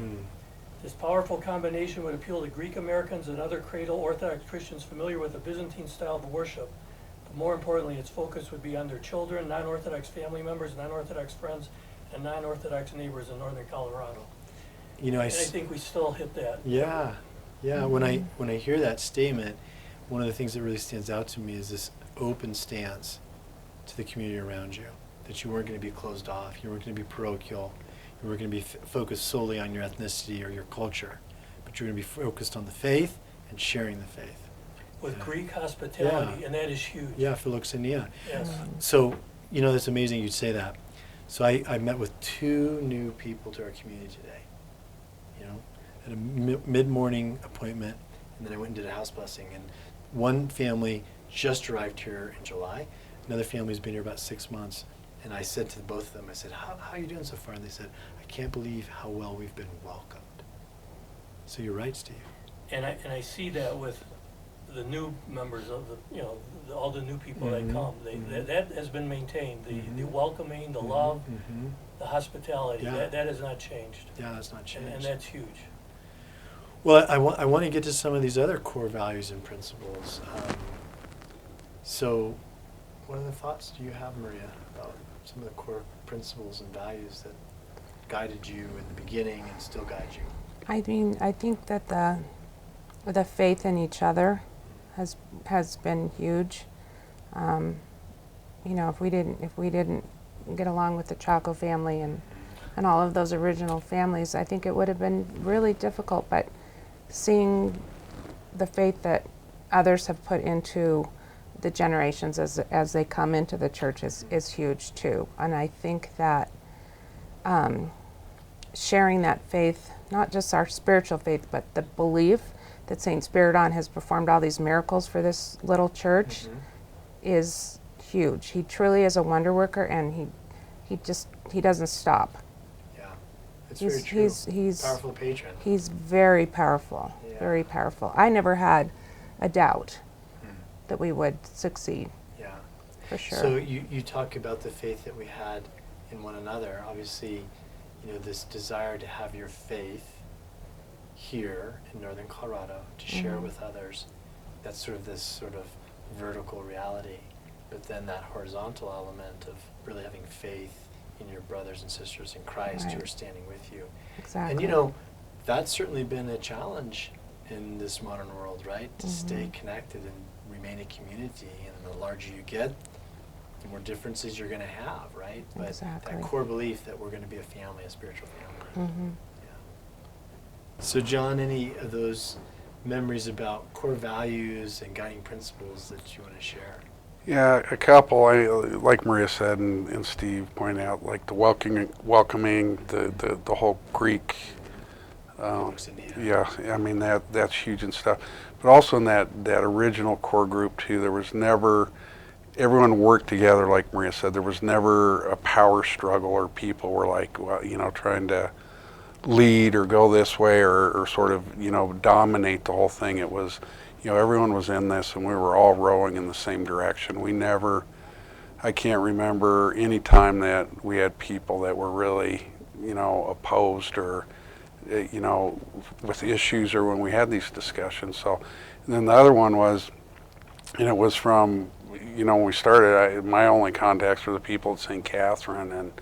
This powerful combination would appeal to Greek Americans and other cradle Orthodox Christians familiar with the Byzantine style of worship. But more importantly, its focus would be on their children, non-Orthodox family members, non-Orthodox friends, and non-Orthodox neighbors in northern Colorado. And I think we still hit that. Yeah. Mm-hmm. When I hear that statement, one of the things that really stands out to me is this open stance to the community around you. That you weren't going to be closed off. You weren't going to be parochial. You weren't going to be focused solely on your ethnicity or your culture, but you're going to be focused on the faith and sharing the faith. With Greek hospitality, and that is huge. Yeah, philoxenia. Yes. So, that's amazing you'd say that. So I met with 2 new people to our community today. At a mid-morning appointment, and then I went and did a house blessing. And one family just arrived here in July. Another family's been here about 6 months. And I said to both of them, I said, how are you doing so far? And they said, I can't believe how well we've been welcomed. So you're right, Steve. And I see that with the new members of all the new people that come. That has been maintained. The welcoming, the love, the hospitality. Yeah. That has not changed. Yeah, that's not changed. And that's huge. Well, I want to get to some of these other core values and principles. So what other thoughts do you have, Maria, about some of the core principles and values that guided you in the beginning and still guide you? I think that the faith in each other has been huge. If we didn't get along with the Chacho family and all of those original families, I think it would have been really difficult. But seeing the faith that others have put into the generations as they come into the church is huge too. And I think that sharing that faith, not just our spiritual faith, but the belief that St. Spyridon has performed all these miracles for this little church is huge. He truly is a wonder worker, and he doesn't stop. Yeah, it's very true. He's powerful patron. He's very powerful, very powerful. I never had a doubt that we would succeed. Yeah, for sure. So you talk about the faith that we had in one another. Obviously, this desire to have your faith here in northern Colorado to share with others. That's sort of this vertical reality, but then that horizontal element of really having faith in your brothers and sisters in Christ who are standing with you. Exactly. And that's certainly been a challenge in this modern world, right? To stay connected and remain a community. And the larger you get, the more differences you're going to have, right? But that core belief that we're going to be a family, a spiritual family. Yeah. So Jon, any of those memories about core values and guiding principles that you want to share? Yeah, a couple. Like Maria said, and Steve pointed out, like the welcoming the whole Greek. Yeah, I mean that's huge and stuff. But also in that original core group too, there was never, everyone worked together. Like Maria said, there was never a power struggle or people were like, trying to lead or go this way or sort of dominate the whole thing. It was, everyone was in this and we were all rowing in the same direction. We never, I can't remember any time that we had people that were really, opposed or, with issues or when we had these discussions. So, and then the other one was, and it was from, when we started, my only contacts were the people at St. Catherine, and,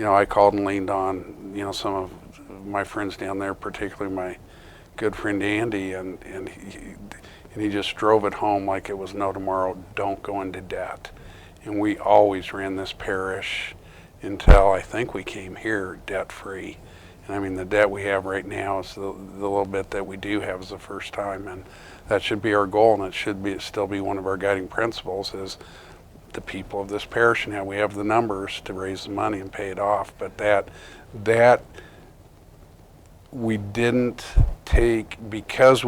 I called and leaned on, some of my friends down there, particularly my good friend Andy, and he just drove it home like it was no tomorrow. Don't go into debt. And we always ran this parish until I think we came here debt free. And I mean, the debt we have right now is the little bit that we do have is the first time, and that should be our goal, and it should still be one of our guiding principles is the people of this parish and how we have the numbers to raise the money and pay it off. But that we didn't take, because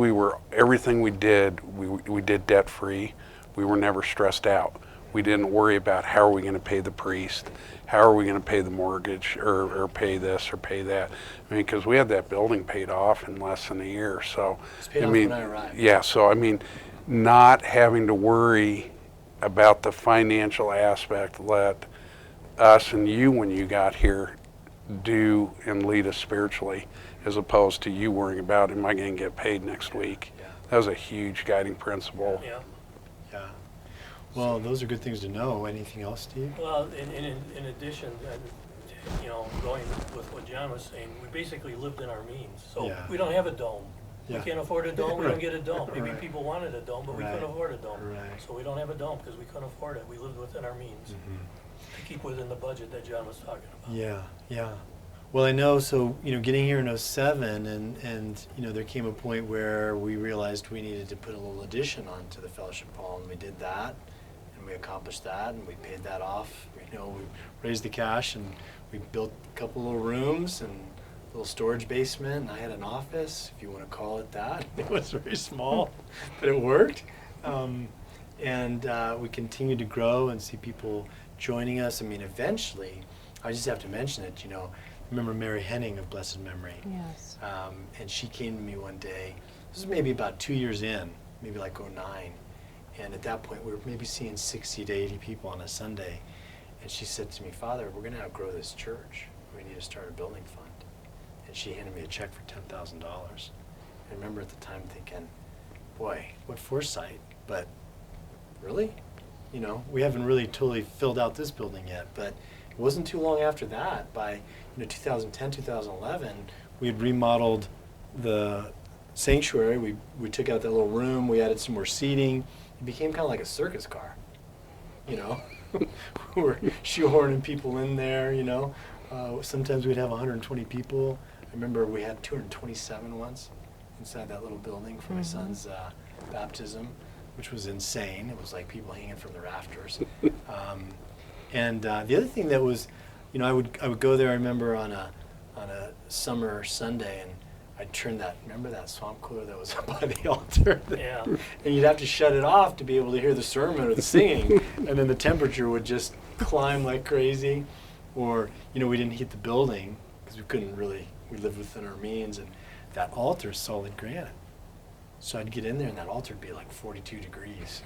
everything we did, we did debt free. We were never stressed out. We didn't worry about how are we going to pay the priest, how are we going to pay the mortgage or pay this or pay that. I mean, because we had that building paid off in less than a year. So it's paid off when I arrived. Yeah, so I mean, not having to worry about the financial aspect let us and you, when you got here, do and lead us spiritually, as opposed to you worrying about, am I going to get paid next week? Yeah. That was a huge guiding principle. Yeah. Yeah. Well, those are good things to know. Anything else, Steve? Well, in addition, going with what Jon was saying, we basically lived in our means. So we don't have a dome. Yeah. We can't afford a dome, we Right. don't get a dome. Maybe Right. people wanted a dome, but we couldn't afford a dome. Right. So we don't have a dome because we couldn't afford it. We lived within our means to keep within the budget that Jon was talking about. Yeah, yeah. Well, I know, so, getting here in '07 and there came a point where we realized we needed to put a little addition onto the fellowship hall, and we did that, and we accomplished that, and we paid that off. We raised the cash, and we built a couple little rooms and a little storage basement, and I had an office, if you want to call it that. It was very small, but it worked. And we continued to grow and see people joining us. I mean, eventually, I just have to mention it, remember Mary Henning of blessed memory. Yes. And she came to me one day, this was maybe about 2 years in, maybe like '09. And at that point, we were maybe seeing 60 to 80 people on a Sunday. And she said to me, Father, we're going to outgrow this church. We need to start a building fund. And she handed me a check for $10,000. I remember at the time thinking, boy, what foresight. But really? We haven't really totally filled out this building yet. But it wasn't too long after that, by 2010, 2011, we had remodeled the sanctuary. We took out that little room, we added some more seating. It became kind of like a circus car, We were shoehorning people in there, Sometimes we'd have 120 people. I remember we had 227 once inside that little building for my son's baptism. which was insane. It was like people hanging from the rafters. And the other thing that was, I would go there. I remember on a summer Sunday, and I'd turn remember that swamp cooler that was up by the altar? Yeah. And you'd have to shut it off to be able to hear the sermon or the singing, and then the temperature would just climb like crazy. Or, we didn't heat the building because we lived within our means, and that altar is solid granite. So I'd get in there and that altar would be like 42 degrees.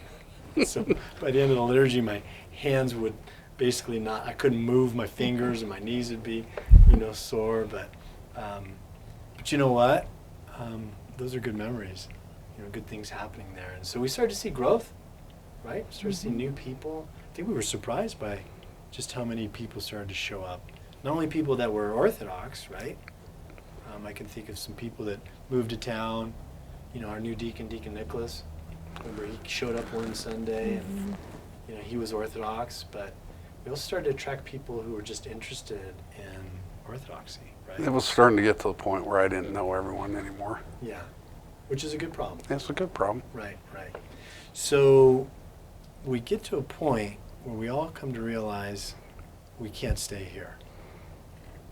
So by the end of the liturgy, my hands would basically I couldn't move my fingers, and my knees would be, sore. But you know what? Those are good memories, good things happening there. And so we started to see growth, right? We started to see new people. I think we were surprised by just how many people started to show up. Not only people that were Orthodox, right? I can think of some people that moved to town. Our new deacon, Deacon Nicholas. Remember, he showed up one Sunday, and he was Orthodox. But we also started to attract people who were just interested in Orthodoxy, right? It was starting to get to the point where I didn't know everyone anymore. Yeah, which is a good problem. That's a good problem. Right. So we get to a point where we all come to realize we can't stay here,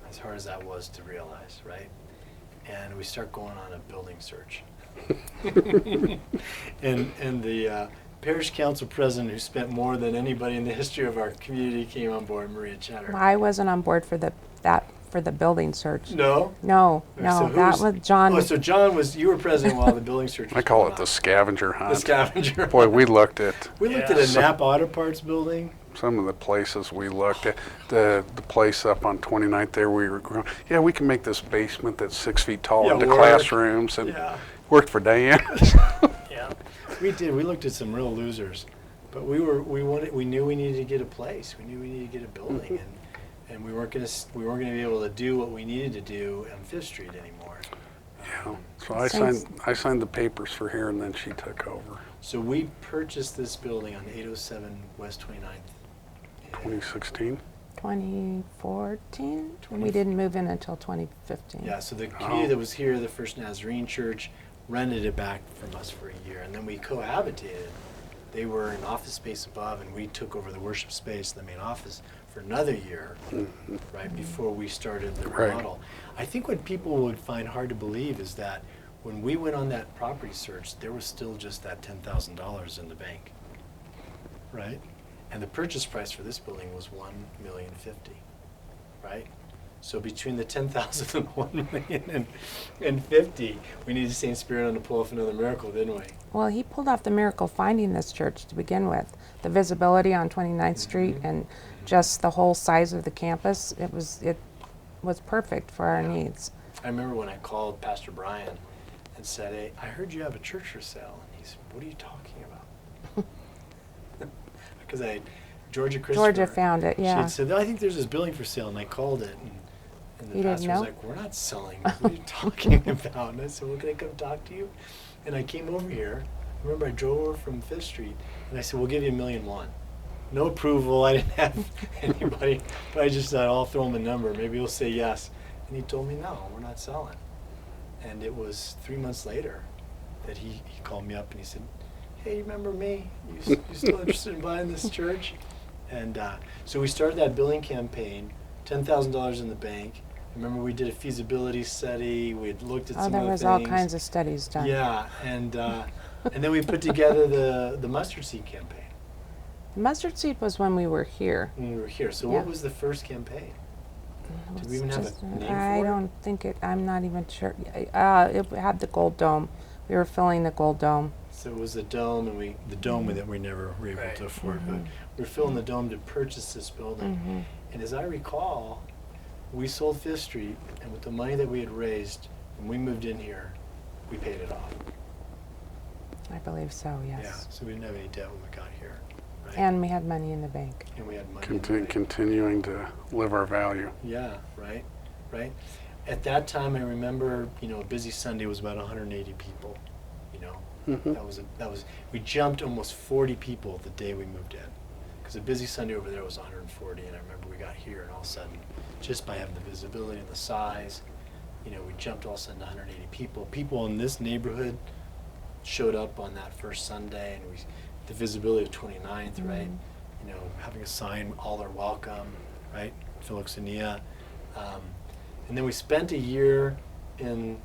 as hard as that was to realize, right? And we start going on a building search. and the parish council president, who spent more than anybody in the history of our community, came on board, Maria Tschetter. I wasn't on board for the building search. No? No, So that was Jon. Oh, so Jon you were president while the building search was I call going it the on. scavenger hunt. The scavenger. Boy, we looked at We looked Yeah. at a Napa Auto Parts building. some of the places we looked at. The place up on 29th there, we were going, we can make this basement that's 6 feet tall Yeah, into work. classrooms, and Yeah. worked for Diane. Yeah. We did. We looked at some real losers, but we knew we needed to get a place. We knew we needed to get a building, and we weren't going to be able to do what we needed to do on Fifth Street anymore. Yeah. So I signed the papers for here, and then she took over. So we purchased this building on 807 West 29th. 2016. 2014, and we didn't move in until 2015. Yeah. So the community that was here, the First Nazarene Church, rented it back from us for a year, and then we cohabitated. They were in office space above, and we took over the worship space, the main office, for another year, right before we started the Right. remodel. I think what people would find hard to believe is that when we went on that property search, there was still just that $10,000 in the bank, right? And the purchase price for this building was $1,050,000, right? So between the 10,000 and 1,000,000 and 50, we needed St. Spyridon to pull off another miracle, didn't we? Well, he pulled off the miracle finding this church to begin with. The visibility on 29th Street and just the whole size of the campus, it was perfect for our needs. I remember when I called Pastor Brian and said, "Hey, I heard you have a church for sale." And he said, "What are you talking about?" Because Georgia found it, She yeah. had said, "I think there's this building for sale," and I called it, and the You didn't pastor was know? like, "We're not selling this. What are you talking about?" And I said, "Well, can I come talk to you?" And I came over here. I remember I drove over from Fifth Street, and I said, "We'll give you $1,000,001." No approval. I didn't have anybody, but I just thought, I'll throw him a number. Maybe he'll say yes. And he told me, "No, we're not selling." And it was 3 months later that he called me up and he said, "Hey, you remember me? You still interested in buying this church?" And so we started that building campaign, $10,000 in the bank. Remember, we did a feasibility study. We had looked at some There other was things. all kinds of studies done. Yeah, and then we put together the mustard seed campaign The mustard seed was when we were here. when we were here. So Yeah. what was the first campaign? It Did was we even have just- a name I for it? don't think I'm not even sure. It had the gold dome. We were filling the gold dome. So it was the dome, and the dome that we never were able Right. to afford. But we were filling the dome to purchase this building. Mhm. And as I recall, we sold Fifth Street, and with the money that we had raised when we moved in here, we paid it off. I believe so, Yeah, yes. so we didn't have any debt when we got here. Right? And we had money in the bank. And we had money. in the bank. Continuing to live our value. Yeah, right. At that time, I remember, a busy Sunday was about 180 people. Mhm. That was. We jumped almost 40 people the day we moved in, because a busy Sunday over there was 140, and I remember we got here, and all of a sudden, just by having the visibility and the size, we jumped all of a sudden to 180 people. People in this neighborhood showed up on that first Sunday, and the visibility of 29th, right? You know, having a sign, all are welcome, right? Philoxenia. And then we spent a year in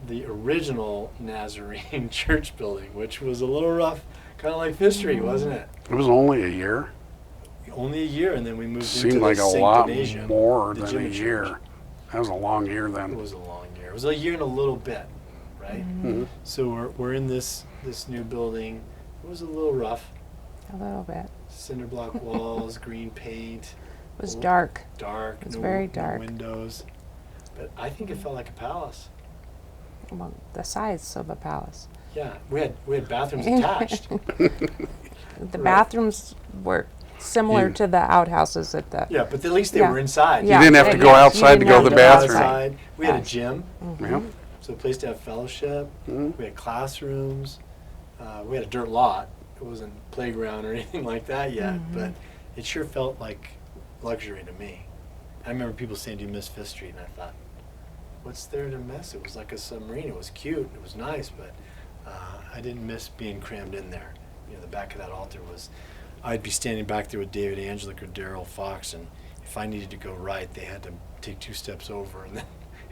the original Nazarene church building, which was a little rough, kind of like Fifth Street, wasn't it? It was only a year. Only a year, and then we moved into Seemed like the a St. lot Donasian, more the than Jimmy a year. Church. That was a long year It then. was a long year. It was a year and a little bit, right? Mhm. So we're in this new building. It was a little rough. A little bit. Cinder block walls, green paint. It was dark. Dark. It was no, very no dark. windows. But I think it felt like a palace. Well, the size of a palace. Yeah, we had bathrooms attached. The bathrooms were similar You- to the outhouses at the. Yeah, but at least they Yeah. were inside. Yeah. You didn't have to go Yeah, you outside to didn't go to have the to go bathroom. Outside. We had a Yes. gym, Yeah. so a place to have fellowship. Mhm. We had classrooms. We had a dirt lot. It wasn't playground or anything like that yet, but it sure felt like luxury to me. I remember people saying, "Do you miss Fifth Street?" And I thought, "What's there to miss?" It was like a submarine. It was cute. It was nice, but I didn't miss being crammed in there. You know, the back of that altar was. I'd be standing back there with David Angelic or Daryl Fox, and if I needed to go right, they had to take 2 steps over, and then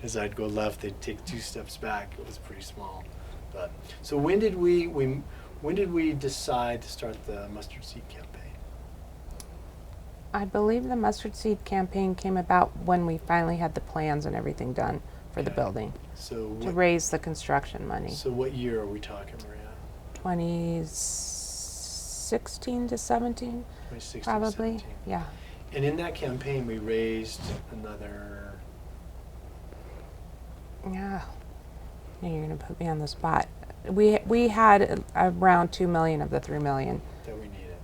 as I'd go left, they'd take 2 steps back. It was pretty small. But so when did we decide to start the mustard seed campaign? I believe the mustard seed campaign came about when we finally had the plans and everything done for the Okay. building So to what, raise the construction money. so what year are we talking, Maria? 2016 to 17, 2016, probably. 17. Yeah. And in that campaign, we raised another. Yeah. Now you're gonna put me on the spot. We had around 2 million of the 3 million. That we needed.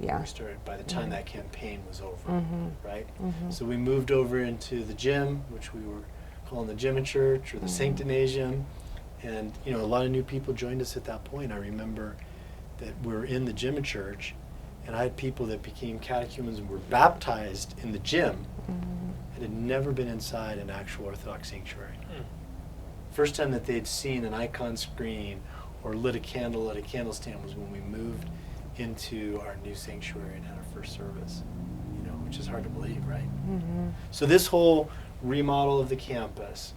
Yeah. We started by the time that campaign was over, Mhm. right? Mhm. So we moved over into the gym, which we were calling the Gym Church or the St. Donasian, and you know a lot of new people joined us at that point. I remember that we were in the Gym Church, and I had people that became catechumens and were baptized in the gym and had never been inside an actual Orthodox sanctuary. First time that they'd seen an icon screen or lit a candle at a candle stand was when we moved into our new sanctuary and had our first service, you know, which is hard to believe, right? So this whole remodel of the campus,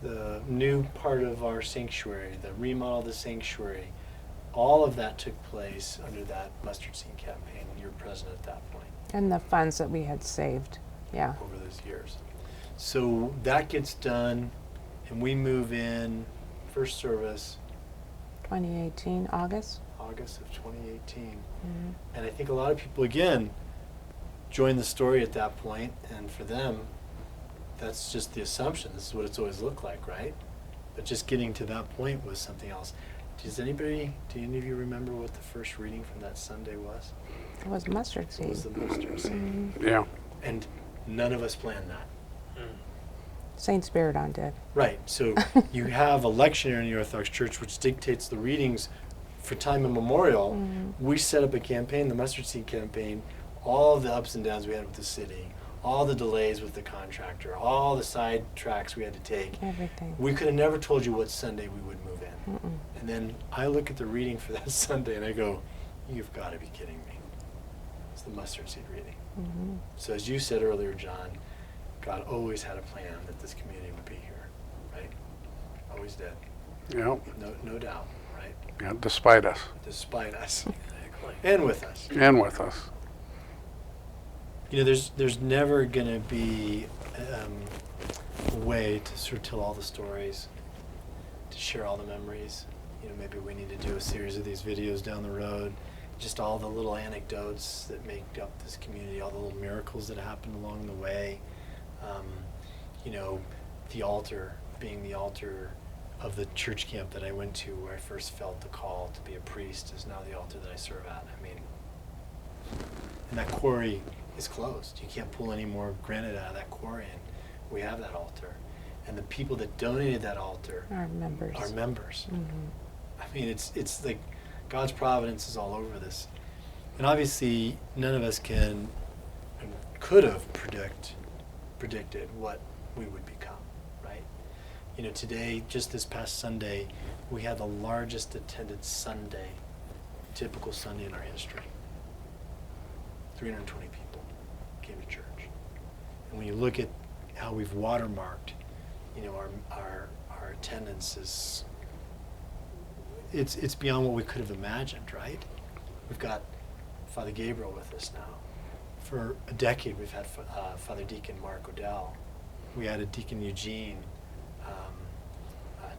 the new part of our sanctuary, the remodel of the sanctuary, all of that took place under that mustard seed campaign, and you were president at that point And the funds that we had saved. Yeah. over those years. So that gets done, and we move in first service 2018, August. August of 2018. And I think a lot of people, again, join the story at that point, and for them, that's just the assumption. This is what it's always looked like, right? But just getting to that point was something else. Do any of you remember what the first reading from that Sunday was? It was mustard It seed. was the mustard seed. Yeah. And none of us planned that. St. Spyridon did. Right, so you have a lectionary in the Orthodox Church which dictates the readings for time immemorial. We set up a campaign, the mustard seed campaign, all the ups and downs we had with the city, all the delays with the contractor, all the side tracks we had to take. Everything. We could have never told you what Sunday we would move in. And then I look at the reading for that Sunday and I go, you've got to be kidding me. It's the mustard seed reading. So as you said earlier, John, God always had a plan that this community would be here, right? Always did. Yeah. No doubt, right? Yeah. Despite us Despite us Exactly. and with us. and with us. You know, there's never going to be a way to sort of tell all the stories, to share all the memories. You know, maybe we need to do a series of these videos down the road, just all the little anecdotes that make up this community, all the little miracles that happened along the way. You know, the altar being the altar of the church camp that I went to where I first felt the call to be a priest is now the altar that I serve at. I mean, and that quarry is closed. You can't pull any more granite out of that quarry, and we have that altar. And the people that donated that altar Our members. are members. I mean, it's like God's providence is all over this. And obviously, none of us can and could have predicted what we would become, right? You know, today, just this past Sunday, we had the largest attended Sunday, typical Sunday in our history. 320 people came to church. And when you look at how we've watermarked, you know, our attendance is, it's beyond what we could have imagined, right? We've got Father Gabriel with us now. For a decade, we've had Father Deacon Mark Odell. We added Deacon Eugene,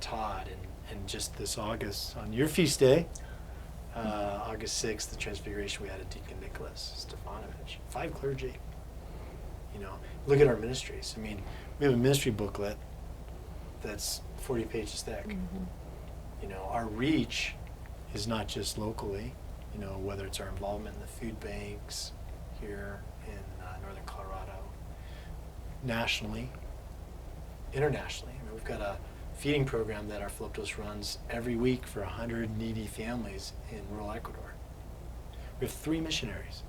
Todd, and just this August, on your feast day, August 6th, the Transfiguration, we added Deacon Nicholas Stefanovich. 5 clergy. You know, look at our ministries. I mean, we have a ministry booklet that's 40 pages thick. Mm-hmm. You know, our reach is not just locally, you know, whether it's our involvement in the food banks here in northern Colorado, nationally, internationally. I mean, we've got a feeding program that our Philiptos runs every week for 100 needy families in rural Ecuador. We have 3 missionaries.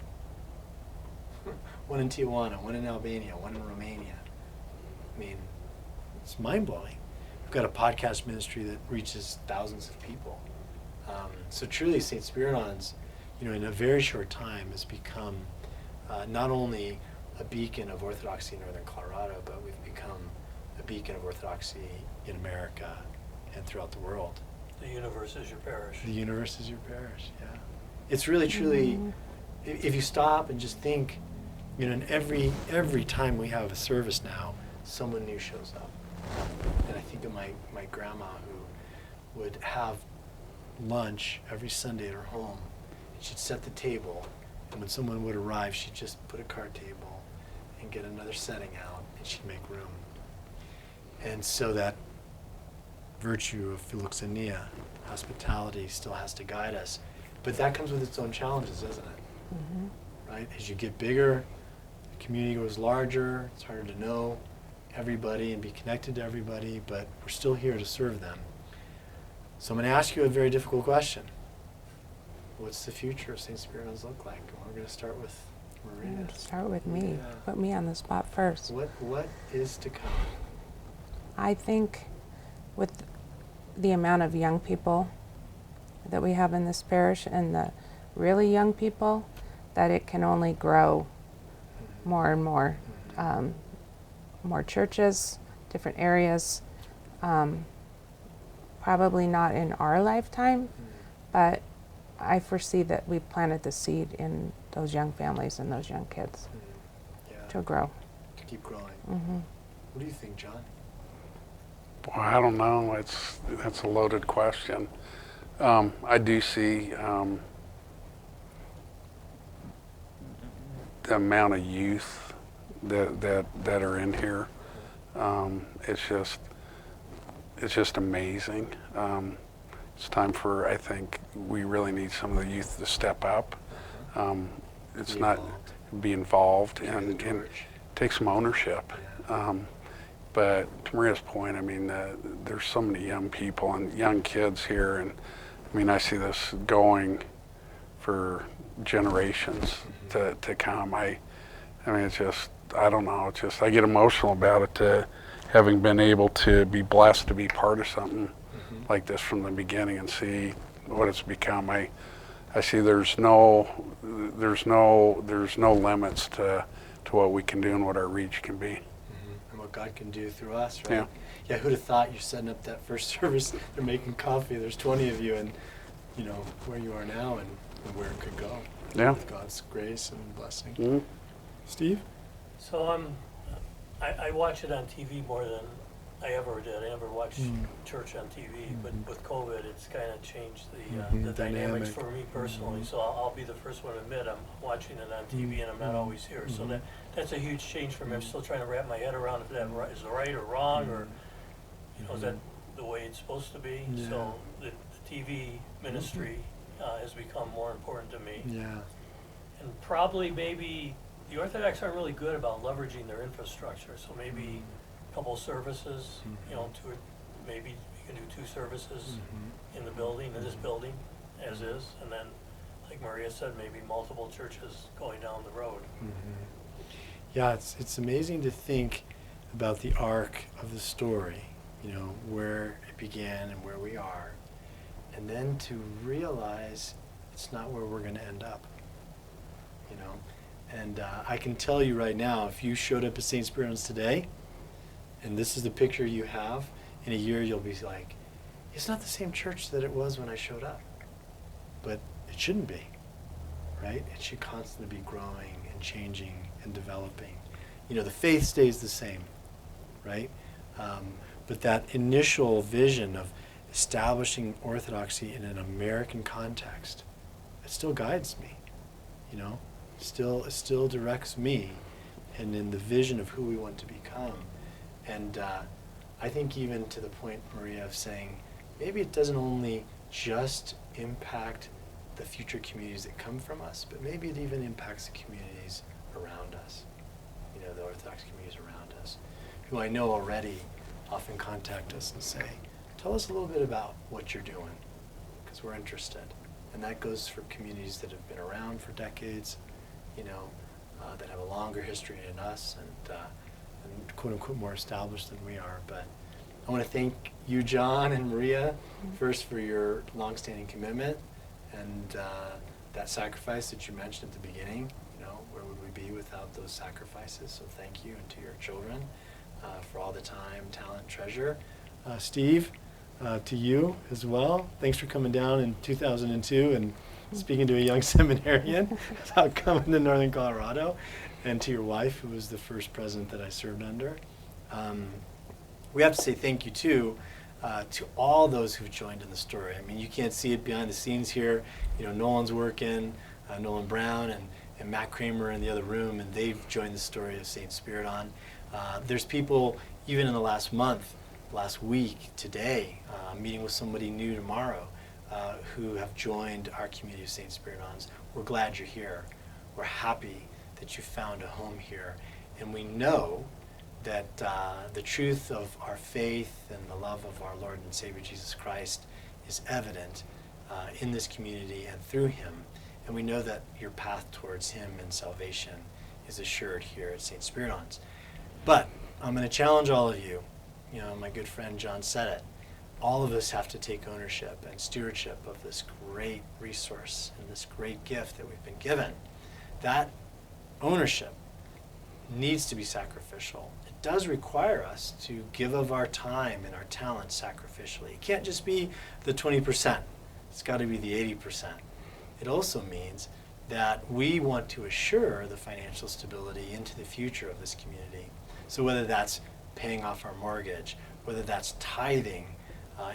One in Tijuana, one in Albania, one in Romania. I mean, it's mind-blowing. We've got a podcast ministry that reaches thousands of people. So truly, St. Spyridon's, you know, in a very short time has become not only a beacon of orthodoxy in northern Colorado, but we've become a beacon of orthodoxy in America and throughout the world. The universe is your parish. The universe is your parish, yeah. It's really, truly, if you stop and just think, you know, and every time we have a service now, someone new shows up. And I think of my grandma, who would have lunch every Sunday at her home. She'd set the table, and when someone would arrive, she'd just put a card table and get another setting out, and she'd make room. And so that virtue of philoxenia, hospitality, still has to guide us. But that comes with its own challenges, doesn't it? Mm-hmm. Right? As you get bigger, the community grows larger, it's harder to know everybody and be connected to everybody, but we're still here to serve them. So I'm going to ask you a very difficult question. What's the future of St. Spyridon's look like? Well, we're going to start with Maria. Start with me. Yeah. Put me on the spot first. What is to come? I think with the amount of young people that we have in this parish and the really young people, that it can only grow more and more. More churches, different areas. Probably not in our lifetime, but I foresee that we've planted the seed in those young families and those young kids Yeah, to grow. to keep growing. Mm-hmm. What do you think, John? Well, I don't know. That's a loaded question. I do see the amount of youth that are in here. It's just amazing. It's time for, I think, we really need some of the youth to step up. It's Be not involved. be involved Carry and the torch. take some ownership. Yeah. But to Maria's point, I mean, there's so many young people and young kids here, and I mean, I see this going for generations to come. I mean, it's just, I don't know, it's just, I get emotional about it, having been able to be blessed to be part of something like this from the beginning and see what it's become. I see there's no limits to what we can do and what our reach can be. And what God can do through us, right? Yeah. Yeah, who'd have thought you're setting up that first service, they're making coffee, there's 20 of you, and you know, where you are now and where it could go. Yeah. With God's grace and blessing. Mhm. Steve? So I watch it on TV more than I ever did. I never watched church on TV, but with COVID, it's kind of changed the dynamics Dynamic. for me personally. So I'll be the first one to admit I'm watching it on TV and I'm not always here. So that's a huge change for me. I'm still trying to wrap my head around if that is right or wrong, or you know, is that the way it's supposed to be? Yeah. So the TV ministry has become more important to me. Yeah. And probably maybe the Orthodox aren't really good about leveraging their infrastructure, so maybe a couple services, you know, maybe you can do 2 services in the building, in this building, as is, and then, like Maria said, maybe multiple churches going down the road. Yeah, it's amazing to think about the arc of the story. where it began and where we are, and then to realize it's not where we're going to end up. And I can tell you right now, if you showed up at St. Spyridon's today, and this is the picture you have, in a year you'll be like, it's not the same church that it was when I showed up. But it shouldn't be, right? It should constantly be growing and changing and developing. The faith stays the same, right? But that initial vision of establishing orthodoxy in an American context, it still guides me, it still directs me, and in the vision of who we want to become. And I think even to the point, Maria, of saying, maybe it doesn't only just impact the future communities that come from us, but maybe it even impacts the communities around us, the Orthodox communities around us, who I know already often contact us and say, tell us a little bit about what you're doing, because we're interested. And that goes for communities that have been around for decades, that have a longer history than us, and quote unquote more established than we are. But I want to thank you, Jon and Maria, first for your longstanding commitment and that sacrifice that you mentioned at the beginning. Where would we be without those sacrifices? So thank you, and to your children for all the time, talent, treasure. Steve, to you as well. Thanks for coming down in 2002 and speaking to a young seminarian about coming to Northern Colorado, and to your wife, who was the first president that I served under. We have to say thank you, too, to all those who've joined in the story. I mean, you can't see it behind the scenes here. Nolan's working, Nolan Brown and Matt Kramer in the other room, and they've joined the story of St. Spyridon. There's people, even in the last month, last week, today, meeting with somebody new tomorrow, who have joined our community of St. Spyridon's. We're glad you're here. We're happy that you found a home here. And we know that the truth of our faith and the love of our Lord and Savior Jesus Christ is evident in this community and through him. And we know that your path towards him and salvation is assured here at St. Spyridon's. But I'm going to challenge all of you, my good friend Jon Tschetter. All of us have to take ownership and stewardship of this great resource and this great gift that we've been given. That ownership needs to be sacrificial. It does require us to give of our time and our talent sacrificially. It can't just be the 20%. It's got to be the 80%. It also means that we want to assure the financial stability into the future of this community. So whether that's paying off our mortgage, whether that's tithing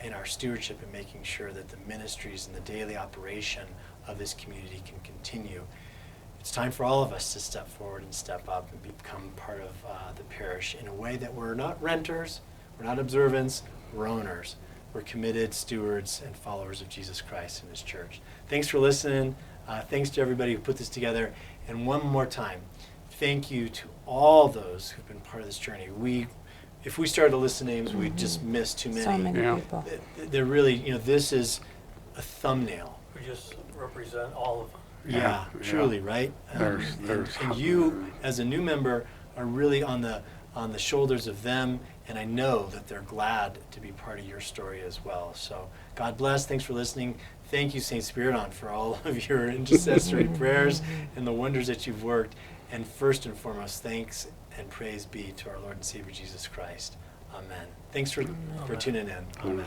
in our stewardship and making sure that the ministries and the daily operation of this community can continue, it's time for all of us to step forward and step up and become part of the parish in a way that we're not renters, we're not observants, we're owners. We're committed stewards and followers of Jesus Christ and his church. Thanks for listening. Thanks to everybody who put this together. And one more time, thank you to all those who've been part of this journey. If we started to list the names, we'd just miss too many. So many people. They're really, this is a thumbnail. We just represent all of them. Yeah, truly, right? And you, as a new member, are really on the shoulders of them, and I know that they're glad to be part of your story as well. So God bless. Thanks for listening. Thank you, St. Spyridon, for all of your intercessory prayers and the wonders that you've worked. And first and foremost, thanks and praise be to our Lord and Savior Jesus Christ. Amen. Thanks for tuning in. Amen.